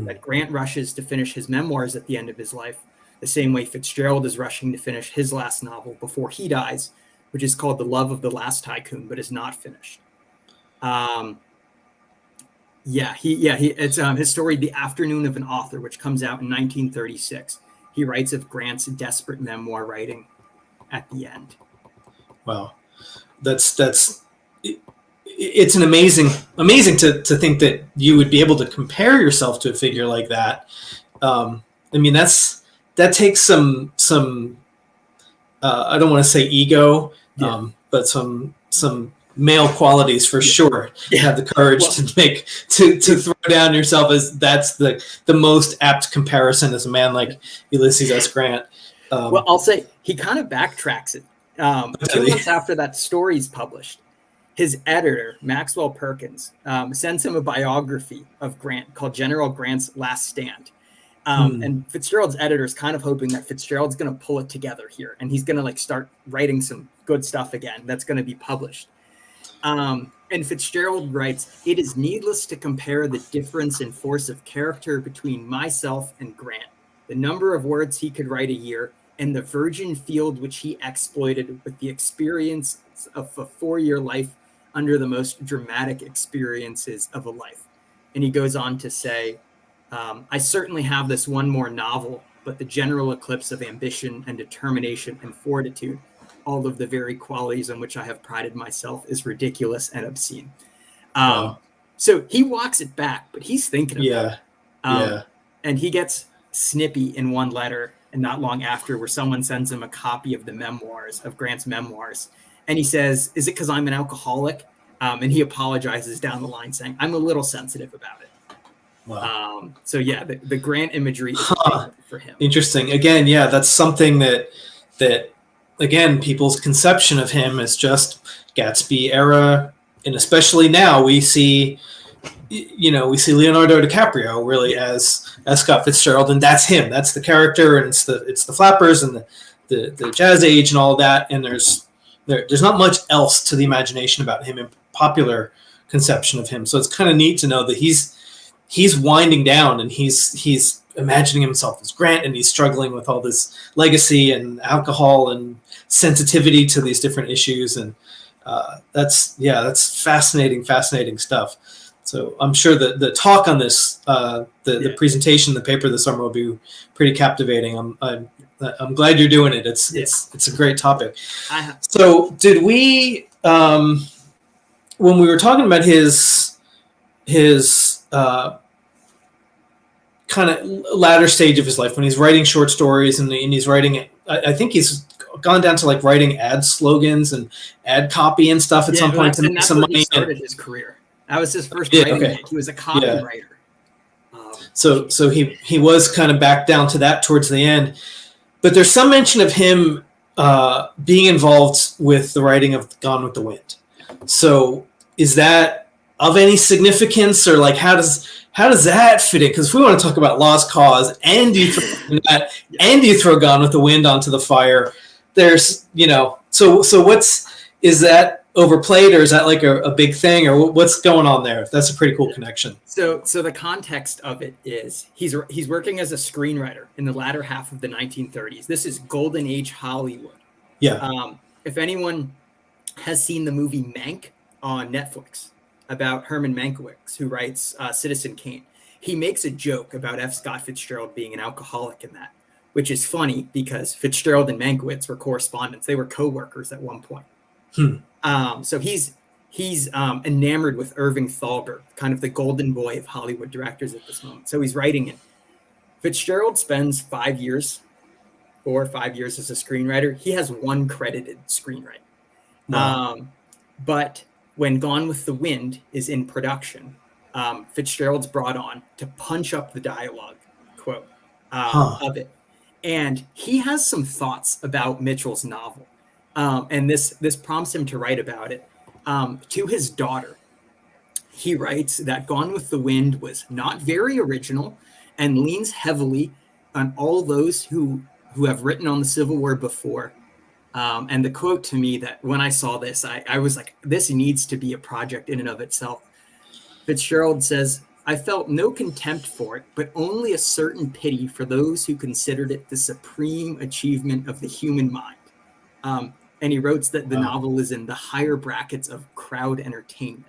That Grant rushes to finish his memoirs at the end of his life, the same way Fitzgerald is rushing to finish his last novel before he dies, which is called The Love of the Last Tycoon, but is not finished. It's his story, The Afternoon of an Author, which comes out in 1936. He writes of Grant's desperate memoir writing at the end. Wow, it's an amazing to think that you would be able to compare yourself to a figure like that. I mean, that takes some I don't want to say ego, but some male qualities for sure. You have the courage to throw down yourself as that's the most apt comparison as a man like Ulysses S. Grant. Well, I'll say he kind of backtracks it. 2 months after that story's published, his editor, Maxwell Perkins, sends him a biography of Grant called General Grant's Last Stand. And Fitzgerald's editor is kind of hoping that Fitzgerald's going to pull it together here, and he's going to start writing some good stuff again that's going to be published. And Fitzgerald writes, "It is needless to compare the difference in force of character between myself and Grant, the number of words he could write a year, and the virgin field which he exploited with the experience of a 4-year life under the most dramatic experiences of a life." And he goes on to say, "I certainly have this one more novel, but the general eclipse of ambition and determination and fortitude, all of the very qualities on which I have prided myself, is ridiculous and obscene." So he walks it back, but he's thinking about it. And he gets snippy in one letter, and not long after, where someone sends him a copy of the memoirs, of Grant's memoirs. And he says, "Is it because I'm an alcoholic?" And he apologizes down the line saying, "I'm a little sensitive about it." Wow. The Grant imagery is for him. Interesting. Again, that's something that again, people's conception of him is just Gatsby era, and especially now we see Leonardo DiCaprio really as Scott Fitzgerald, and that's him. That's the character, and it's the flappers and the jazz age and all of that. And there's not much else to the imagination about him in popular conception of him. So it's kind of neat to know that he's winding down, and he's imagining himself as Grant, and he's struggling with all this legacy and alcohol and sensitivity to these different issues, and that's fascinating stuff. So I'm sure that the talk on this, the presentation, the paper this summer will be pretty captivating. I'm glad you're doing it. It's a great topic. So did we, when we were talking about his kind of latter stage of his life, when he's writing short stories and he's writing, I think he's gone down to like writing ad slogans and ad copy and stuff at some point to make some money. He started his career. That was his first writing gig. He was a copywriter. So he was kind of back down to that towards the end. But there's some mention of him being involved with the writing of Gone with the Wind. So is that of any significance, or like how does that fit in? Because if we want to talk about Lost Cause and you throw that and you throw Gone with the Wind onto the fire, there's so is that overplayed, or is that like a big thing, or what's going on there? That's a pretty cool connection. So the context of it is he's working as a screenwriter in the latter half of the 1930s. This is Golden Age Hollywood. Yeah. If anyone has seen the movie Mank on Netflix about Herman Mankiewicz, who writes Citizen Kane, he makes a joke about F. Scott Fitzgerald being an alcoholic in that, which is funny because Fitzgerald and Mankiewicz were correspondents. They were co-workers at one point. So he's enamored with Irving Thalberg, kind of the golden boy of Hollywood directors at this moment. So he's writing it. Fitzgerald spends 5 years, 4 or 5 years as a screenwriter. He has one credited screenwriting. Wow. But when Gone with the Wind is in production, Fitzgerald's brought on to punch up the dialogue quote of it. And he has some thoughts about Mitchell's novel. And this prompts him to write about it. To his daughter, he writes that Gone with the Wind was not very original and leans heavily on all those who have written on the Civil War before. And the quote to me that when I saw this, I was like, this needs to be a project in and of itself. Fitzgerald says, I felt no contempt for it, but only a certain pity for those who considered it the supreme achievement of the human mind. And he wrote that the novel is in the higher brackets of crowd entertainment.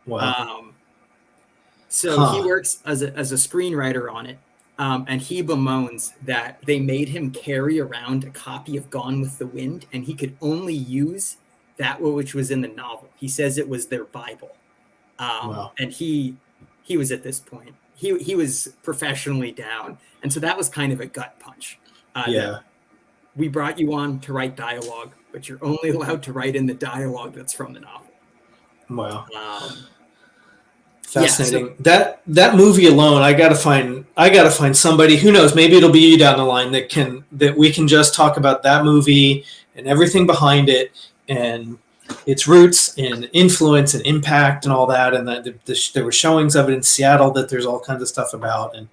Wow. He works as a screenwriter on it. And he bemoans that they made him carry around a copy of Gone with the Wind, and he could only use that which was in the novel. He says it was their Bible. And he was at this point, he was professionally down. And so that was kind of a gut punch. We brought you on to write dialogue, but you're only allowed to write in the dialogue that's from the novel. Wow. Fascinating. That movie alone, I gotta find somebody, who knows, maybe it'll be you down the line, that we can just talk about that movie and everything behind it and its roots and influence and impact and all that. And that there were showings of it in Seattle that there's all kinds of stuff about, and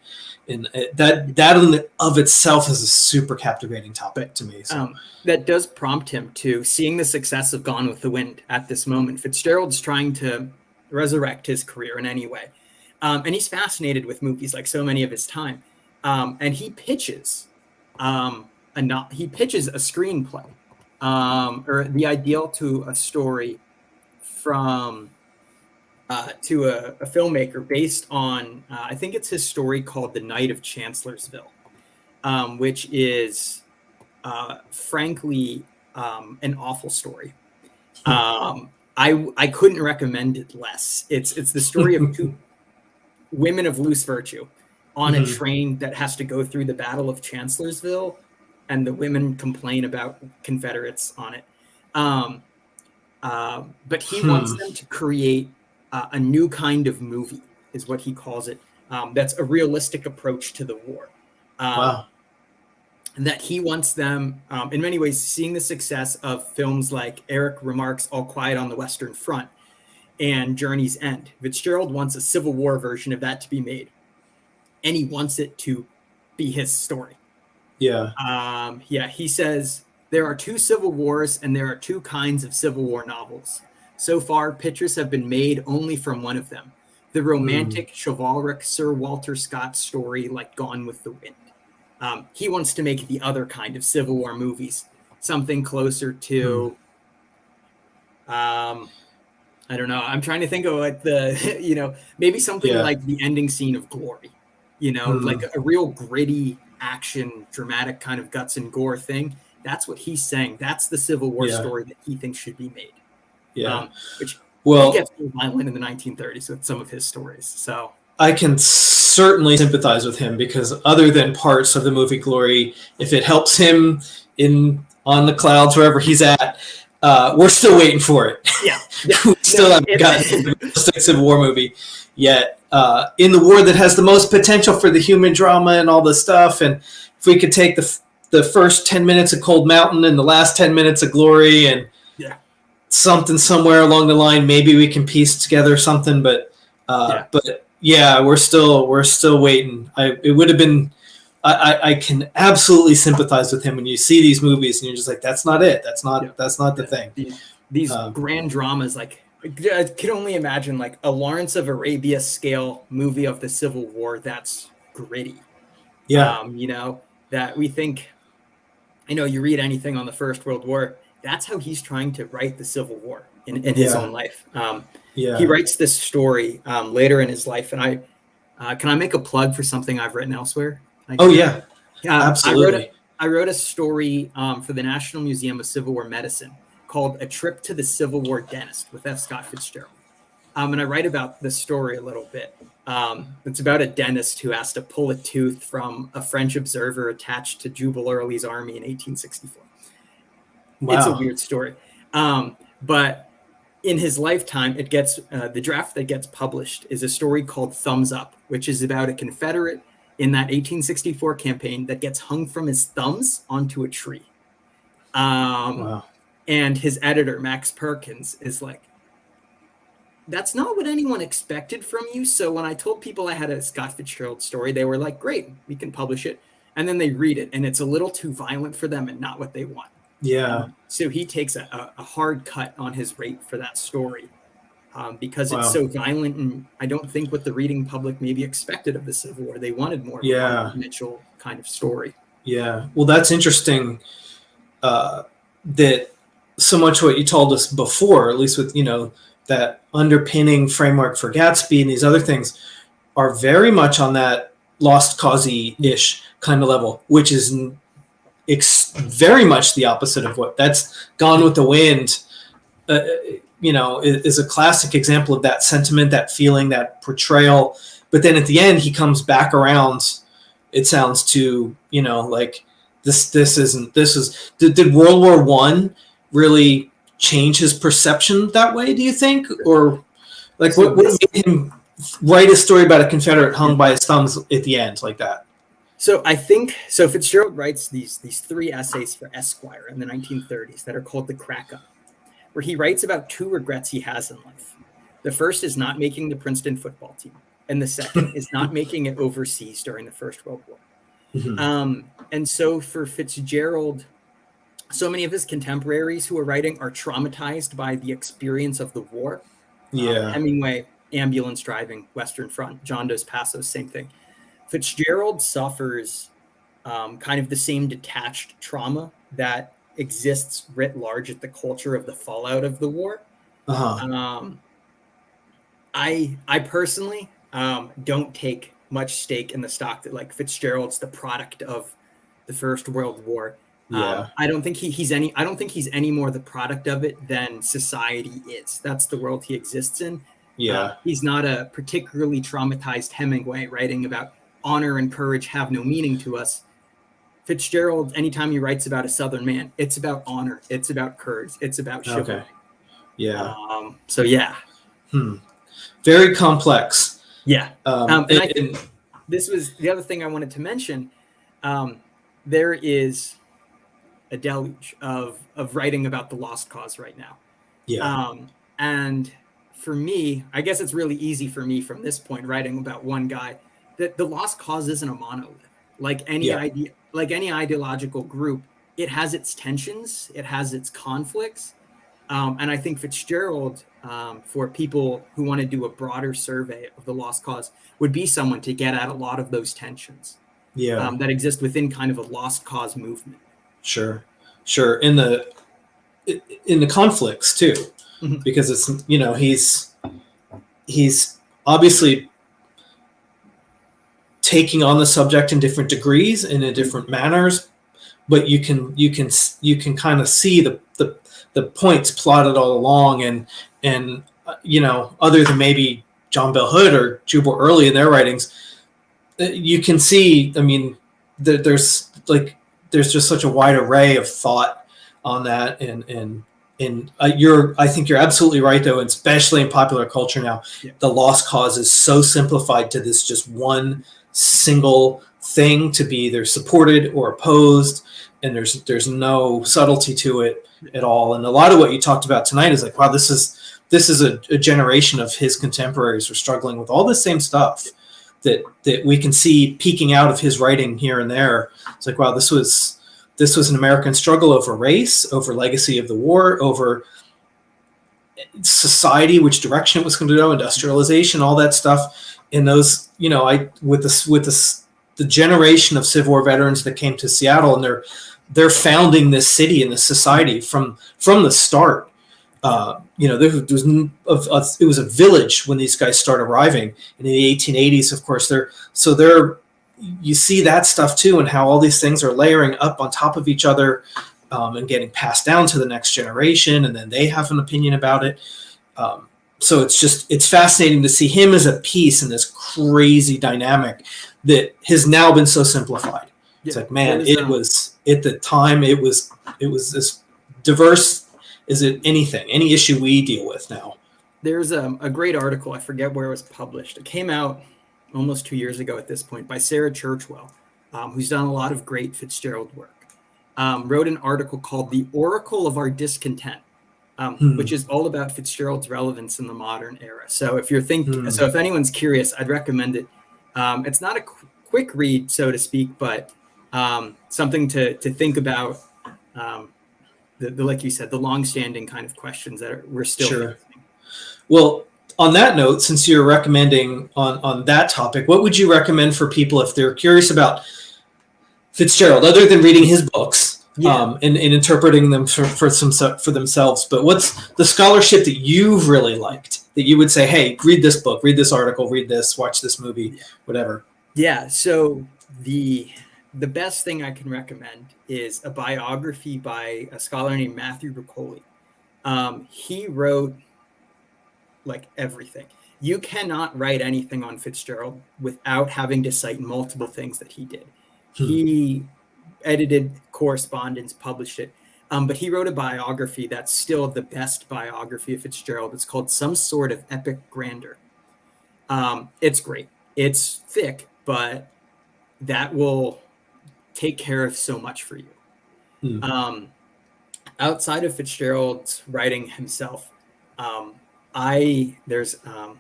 that in of itself is a super captivating topic to me. So. That does prompt him to seeing the success of Gone with the Wind at this moment. Fitzgerald's trying to resurrect his career in any way. And he's fascinated with movies like so many of his time. And he pitches a screenplay or the ideal to a story from to a filmmaker based on, I think it's his story called The Night of Chancellorsville, which is frankly an awful story. I couldn't recommend it less. It's the story of two women of loose virtue on a train that has to go through the Battle of Chancellorsville, and the women complain about Confederates on it. But he wants them to create a new kind of movie, is what he calls it. That's a realistic approach to the war. Wow. That he wants them, in many ways, seeing the success of films like Eric Remarque's All Quiet on the Western Front and Journey's End. Fitzgerald wants a Civil War version of that to be made, and he wants it to be his story. He says there are two Civil Wars and there are two kinds of Civil War novels. So far, pictures have been made only from one of them, the romantic, chivalric Sir Walter Scott story like Gone with the Wind. He wants to make the other kind of Civil War movies, something closer to, I don't know. I'm trying to think of like the, maybe something like the ending scene of Glory, like a real gritty action, dramatic kind of guts and gore thing. That's what he's saying. That's the Civil War story that he thinks should be made. Yeah. Which well, he gets violent in the 1930s with some of his stories. So I can certainly sympathize with him, because other than parts of the movie Glory, if it helps him on the clouds, wherever he's at, we're still waiting for it. Yeah. We still haven't gotten a Civil War movie yet. In the war that has the most potential for the human drama and all this stuff, and if we could take the first 10 minutes of Cold Mountain and the last 10 minutes of Glory and something somewhere along the line, maybe we can piece together something. But we're still waiting. It would have been. I can absolutely sympathize with him when you see these movies and you're just like, that's not it. That's not the thing. These grand dramas, like I can only imagine like a Lawrence of Arabia scale movie of the Civil War that's gritty. Yeah. That we think, you read anything on the First World War, that's how he's trying to write the Civil War in his own life. He writes this story later in his life. And can I make a plug for something I've written elsewhere? Absolutely. I wrote a story for the National Museum of Civil War Medicine called A Trip to the Civil War Dentist with F. Scott Fitzgerald. And I write about this story a little bit. It's about a dentist who has to pull a tooth from a French observer attached to Jubal Early's army in 1864. Wow. It's a weird story. But in his lifetime, it gets the draft that gets published is a story called Thumbs Up, which is about a Confederate in that 1864 campaign that gets hung from his thumbs onto a tree. Wow. And his editor, Max Perkins, is like, that's not what anyone expected from you. So when I told people I had a Scott Fitzgerald story, they were like, great, we can publish it. And then they read it and it's a little too violent for them and not what they want. Yeah. So he takes a hard cut on his rate for that story because it's so violent. And I don't think what the reading public maybe expected of the Civil War. They wanted more of a Mitchell kind of story. Yeah. Well, that's interesting that so much what you told us before, at least with, that underpinning framework for Gatsby and these other things, are very much on that lost cause-ish kind of level, which is very much the opposite of what that's Gone with the Wind, is a classic example of that sentiment, that feeling, that portrayal. But then at the end, he comes back around, it sounds, to, like this is, did World War I really change his perception that way, do you think? Or like what made him write a story about a Confederate hung by his thumbs at the end like that? So I think Fitzgerald writes these three essays for Esquire in the 1930s that are called The Crack Up, where he writes about two regrets he has in life. The first is not making the Princeton football team, and the second is not making it overseas during the First World War. Mm-hmm. And so for Fitzgerald, so many of his contemporaries who are writing are traumatized by the experience of the war. Hemingway, ambulance driving, Western Front, John Dos Passos, same thing. Fitzgerald suffers kind of the same detached trauma that exists writ large at the culture of the fallout of the war. Uh-huh. I personally don't take much stake in the stock that like Fitzgerald's the product of the First World War. I don't think he's any more the product of it than society is. That's the world he exists in. He's not a particularly traumatized Hemingway writing about honor and courage have no meaning to us. Fitzgerald, anytime he writes about a Southern man, it's about honor, it's about courage, it's about chivalry. Very complex. This was the other thing I wanted to mention. There is a deluge of writing about the lost cause right now. And for me, I guess it's really easy for me from this point, writing about one guy, that the lost cause isn't a monolith. Like any idea, like any ideological group, it has its tensions, it has its conflicts. And I think Fitzgerald, for people who want to do a broader survey of the lost cause, would be someone to get at a lot of those tensions that exist within kind of a lost cause movement. Sure. Sure. In the conflicts too, Mhm. because it's, he's obviously taking on the subject in different degrees and in different manners, but you can kind of see the points plotted all along, and other than maybe John Bell Hood or Jubal Early in their writings, you can see, I mean, there's just such a wide array of thought on that, and I think you're absolutely right, though, especially in popular culture now. Yeah. The lost cause is so simplified to this just one single thing to be either supported or opposed, and there's no subtlety to it at all. And a lot of what you talked about tonight is like, wow, this is a generation of his contemporaries who are struggling with all the same stuff that we can see peeking out of his writing here and there. It's like, wow, this was an American struggle over race, over legacy of the war, over society, which direction it was going to go, industrialization, all that stuff. And those, with the generation of Civil War veterans that came to Seattle, and they're founding this city and this society from the start. It was a village when these guys start arriving in the 1880s. Of course, you see that stuff too, and how all these things are layering up on top of each other, and getting passed down to the next generation, and then they have an opinion about it. So it's fascinating to see him as a piece in this crazy dynamic that has now been so simplified. It's like, man, it was at the time, it was as diverse as any issue we deal with now. There's a great article, I forget where it was published. It came out almost 2 years ago at this point, by Sarah Churchwell, who's done a lot of great Fitzgerald work. Wrote an article called "The Oracle of Our Discontent," which is all about Fitzgerald's relevance in the modern era. So if if anyone's curious, I'd recommend it. It's not a quick read, so to speak, but something to think about. Like you said, the long-standing kind of questions that we're still facing. Well, on that note, since you're recommending on that topic, what would you recommend for people if they're curious about Fitzgerald, other than reading his books, and interpreting them for themselves? But what's the scholarship that you've really liked, that you would say, hey, read this book, read this article, read this, watch this movie, whatever? Yeah. So the best thing I can recommend is a biography by a scholar named Matthew Riccoli. He wrote like everything. You cannot write anything on Fitzgerald without having to cite multiple things that he did. He edited correspondence, published it, but he wrote a biography that's still the best biography of Fitzgerald. It's called Some Sort of Epic Grandeur. It's great. It's thick, but that will take care of so much for you. Outside of Fitzgerald's writing himself, there's an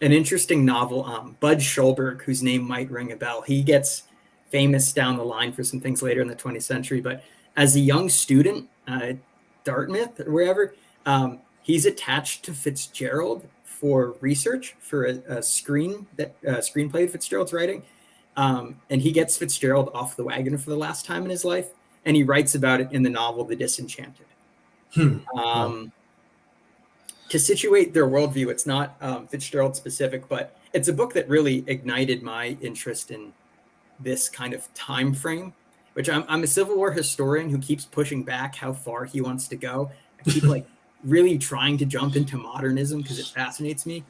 interesting novel, Bud Schulberg, whose name might ring a bell. He gets famous down the line for some things later in the 20th century, but as a young student at Dartmouth or wherever, he's attached to Fitzgerald for research for a screenplay Fitzgerald's writing. And he gets Fitzgerald off the wagon for the last time in his life, and he writes about it in the novel The Disenchanted. To situate their worldview, it's not Fitzgerald specific, but it's a book that really ignited my interest in this kind of time frame, which I'm a Civil War historian who keeps pushing back how far he wants to go. I keep really trying to jump into modernism because it fascinates me.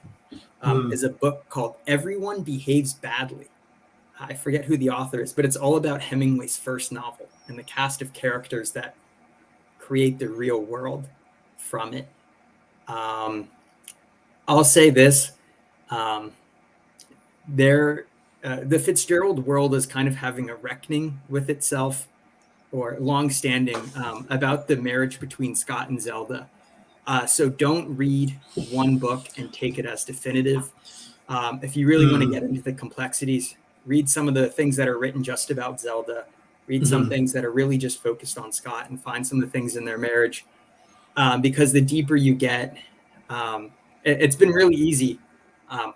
Is a book called Everyone Behaves Badly. I forget who the author is, but it's all about Hemingway's first novel and the cast of characters that create the real world from it. I'll say this, the Fitzgerald world is kind of having a reckoning with itself, or long-standing, about the marriage between Scott and Zelda. So don't read one book and take it as definitive. If you really want to get into the complexities, read some of the things that are written just about Zelda, read some things that are really just focused on Scott, and find some of the things in their marriage. Because the deeper you get, it's been really easy.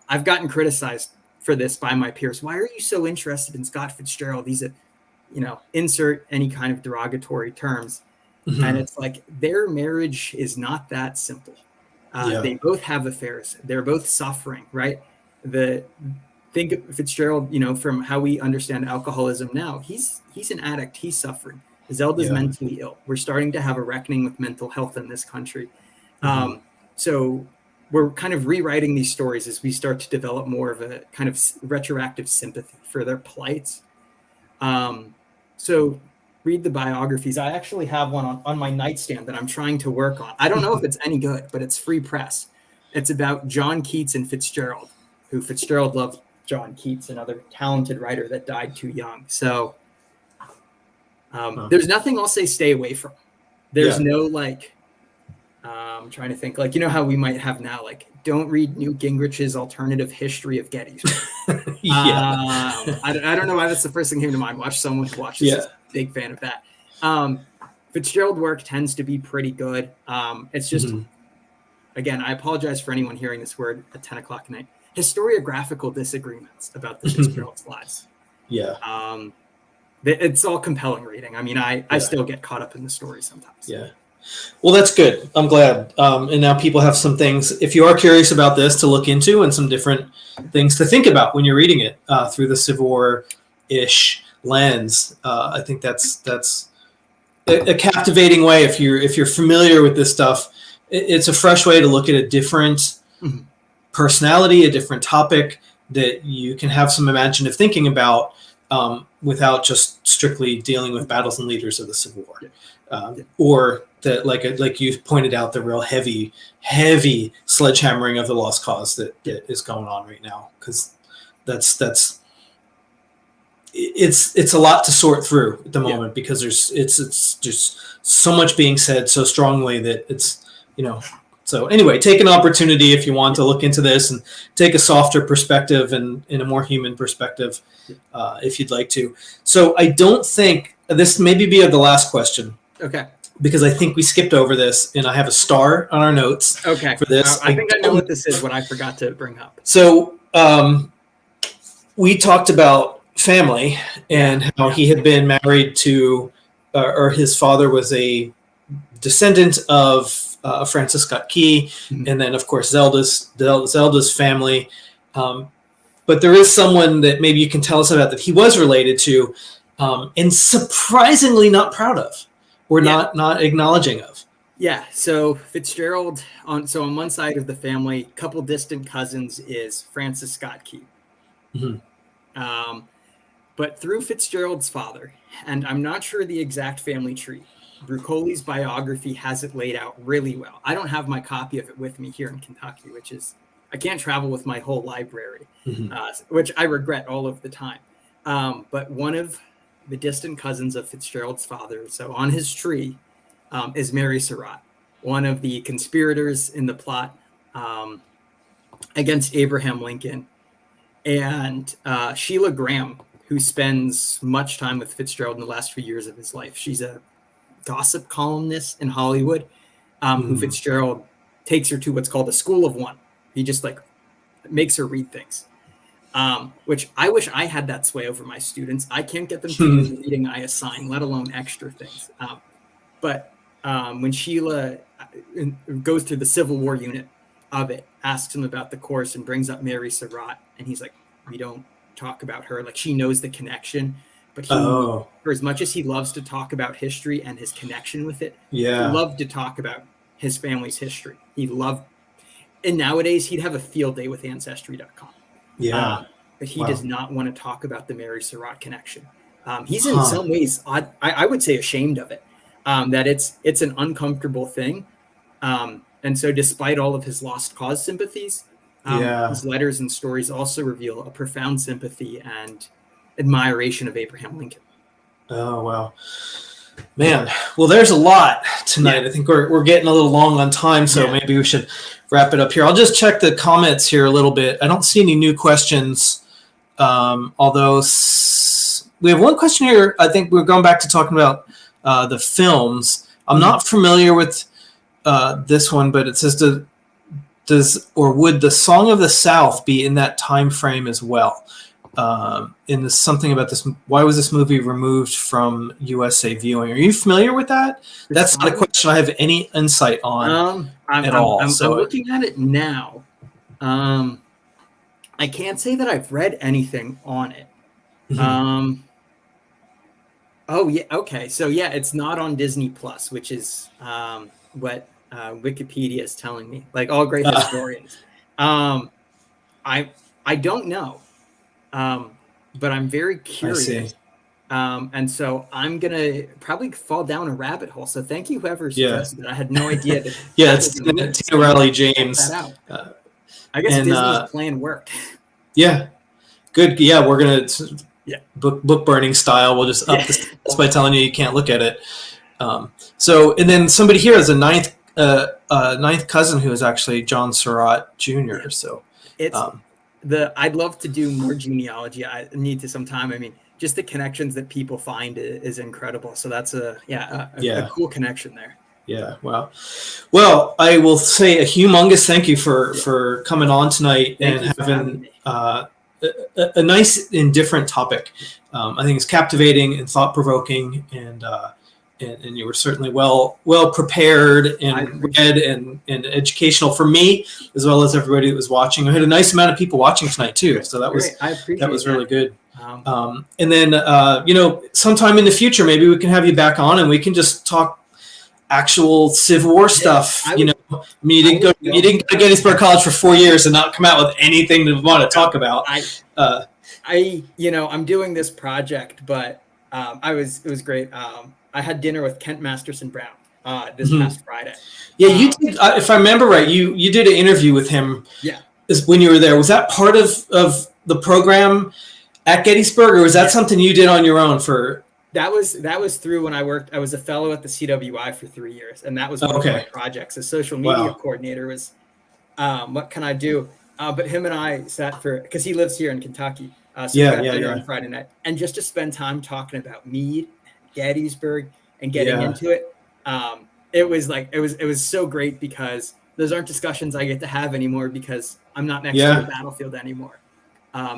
I've gotten criticized for this by my peers. Why are you so interested in Scott Fitzgerald? He's insert any kind of derogatory terms. Mm-hmm. And it's like their marriage is not that simple. They both have affairs. They're both suffering, right? Think of Fitzgerald, from how we understand alcoholism now, he's an addict. He's suffering. Zelda's mentally ill. We're starting to have a reckoning with mental health in this country. Mm-hmm. So we're kind of rewriting these stories as we start to develop more of a kind of retroactive sympathy for their plights. So read the biographies. I actually have one on my nightstand that I'm trying to work on. I don't know if it's any good, but it's free press. It's about John Keats and Fitzgerald, who Fitzgerald loved John Keats, another talented writer that died too young. So there's nothing I'll say stay away from. There's no I'm trying to think, how we might have now, don't read Newt Gingrich's alternative history of Gettysburg. I don't know why that's the first thing that came to mind. Watch someone who watches. Yeah. Big fan of that. Fitzgerald work tends to be pretty good. It's just, again, I apologize for anyone hearing this word at 10 o'clock at night. Historiographical disagreements about the Fitzgerald's lives. Yeah. It's all compelling reading. I mean, I still get caught up in the story sometimes. Yeah. Well, that's good. I'm glad. And now people have some things, if you are curious about this, to look into, and some different things to think about when you're reading it through the Civil War-ish lens. I think that's a captivating way. If you're familiar with this stuff, it's a fresh way to look at a different personality, a different topic that you can have some imaginative thinking about without just strictly dealing with battles and leaders of the Civil War. Or that, like you pointed out, the real heavy sledgehammering of the lost cause that is going on right now, because it's a lot to sort through at the moment, because it's just so much being said so strongly that it's So anyway, take an opportunity if you want to look into this and take a softer perspective and in a more human perspective, if you'd like to. So I don't think this maybe be the last question. Okay. Because I think we skipped over this, and I have a star on our notes for this. I think I know what this is, what I forgot to bring up. So we talked about family and how he had been married to, or his father was a descendant of Francis Scott Key, and then of course Zelda's family. But there is someone that maybe you can tell us about that he was related to, and surprisingly not proud of, or not acknowledging of. Yeah. So Fitzgerald on one side of the family, couple distant cousins is Francis Scott Key. Mm-hmm. But through Fitzgerald's father, and I'm not sure the exact family tree, Brucoli's biography has it laid out really well. I don't have my copy of it with me here in Kentucky, which is, I can't travel with my whole library, which I regret all of the time. But one of the distant cousins of Fitzgerald's father, so on his tree, is Mary Surratt, one of the conspirators in the plot against Abraham Lincoln. And Sheila Graham, who spends much time with Fitzgerald in the last few years of his life. She's a gossip columnist in Hollywood, who Fitzgerald takes her to what's called a school of one. He just makes her read things, which I wish I had that sway over my students. I can't get them to do the reading I assign, let alone extra things. But when Sheila goes through the Civil War unit of it, asks him about the course and brings up Mary Surratt, and he's like, we don't talk about her. She knows the connection. But for as much as he loves to talk about history and his connection with it, he loved to talk about his family's history. And nowadays he'd have a field day with Ancestry.com. Yeah. But he does not want to talk about the Mary Surratt connection. He's in some ways, I would say, ashamed of it, that it's an uncomfortable thing. And so despite all of his lost cause sympathies, his letters and stories also reveal a profound sympathy and admiration of Abraham Lincoln. Oh, wow. Man, well, there's a lot tonight. I think we're getting a little long on time, so maybe we should wrap it up here. I'll just check the comments here a little bit. I don't see any new questions, although we have one question here. I think we're going back to talking about the films. I'm not familiar with this one, but it says, would the Song of the South be in that time frame as well? in this, something about this. Why was this movie removed from USA viewing? Are you familiar with that? That's not a question I have any insight on at all. I'm looking at it now. I can't say that I've read anything on it. Mm-hmm. Oh yeah, okay. So yeah, it's not on Disney Plus, which is what Wikipedia is telling me. Like all great historians. I don't know, but I'm very curious. And so I'm gonna probably fall down a rabbit hole. So thank you, whoever suggested that. I had no idea. It's Tina Riley James. I guess Disney's plan worked. Yeah, good. Yeah, we're gonna book burning style. We'll just up the stats by telling you can't look at it. So, and then somebody here has a ninth cousin who is actually John Surratt Jr. So it's I'd love to do more genealogy. I need to sometime. I mean, just the connections that people find is incredible. So that's a cool connection there. Yeah. Wow. Well, I will say a humongous thank you for coming on tonight and having a nice and different topic. I think it's captivating and thought provoking, and you were certainly well prepared and read and educational for me as well as everybody that was watching. I had a nice amount of people watching tonight too, so that was really good. And then sometime in the future maybe we can have you back on and we can just talk actual Civil War stuff. You didn't go to Gettysburg College for 4 years and not come out with anything to want to talk about. I'm doing this project, but it was great. I had dinner with Kent Masterson Brown this past Friday. Yeah, you did. If I remember right, you did an interview with him. Yeah, when you were there. Was that part of the program at Gettysburg, or was that something you did on your own for? That was through when I worked. I was a fellow at the CWI for 3 years, and that was one of my projects. A social media coordinator was, what can I do? But him and I sat because he lives here in Kentucky. So we got dinner on Friday night, and just to spend time talking about Meade, Gettysburg, and getting into it. It was so great because those aren't discussions I get to have anymore because I'm not next to the battlefield anymore.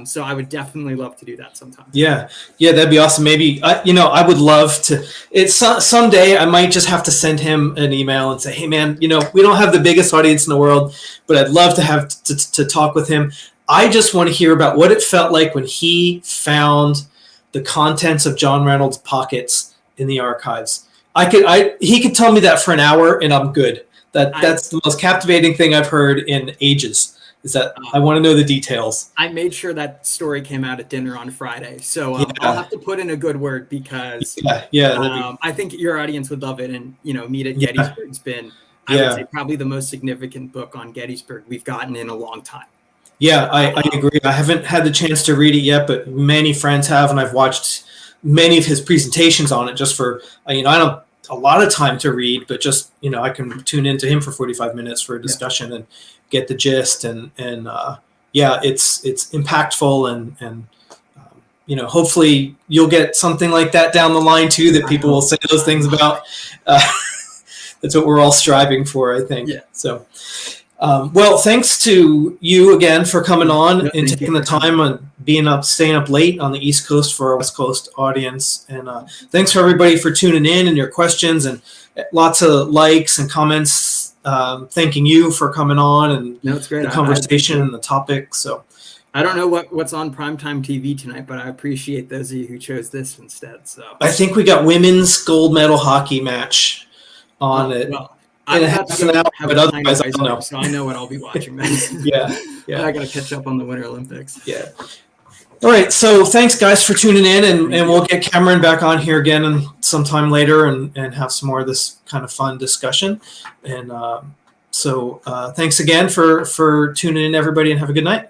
So I would definitely love to do that sometime. Yeah, that'd be awesome. Maybe I would love to. It's someday I might just have to send him an email and say, hey man, we don't have the biggest audience in the world, but I'd love to have to talk with him. I just want to hear about what it felt like when he found the contents of John Reynolds' pockets in the archives. He could tell me that for an hour and I'm good. That's the most captivating thing I've heard in ages. Is that I want to know the details. I made sure that story came out at dinner on Friday, so I'll have to put in a good word because I think your audience would love it. And Meade at Gettysburg's been, I would say, probably the most significant book on Gettysburg we've gotten in a long time. Yeah, I agree. I haven't had the chance to read it yet, but many friends have, and I've watched many of his presentations on it. Just for I don't a lot of time to read, but just I can tune into him for 45 minutes for a discussion and get the gist, and it's impactful, and hopefully you'll get something like that down the line too, that people will say those things about. That's what we're all striving for, I think. So well, thanks to you again for coming on and taking the time on staying up late on the East Coast for our West Coast audience, and thanks for everybody for tuning in and your questions and lots of likes and comments. Thanking you for coming on and it's great. The conversation and the topic. So I don't know what's on primetime TV tonight, but I appreciate those of you who chose this instead. So I think we got women's gold medal hockey match on it. Well, I have but otherwise I don't know. So I know what I'll be watching then. I got to catch up on the Winter Olympics. Yeah. All right, so thanks guys for tuning in, and we'll get Cameron back on here again and sometime later and have some more of this kind of fun discussion. And so thanks again for tuning in, everybody, and have a good night.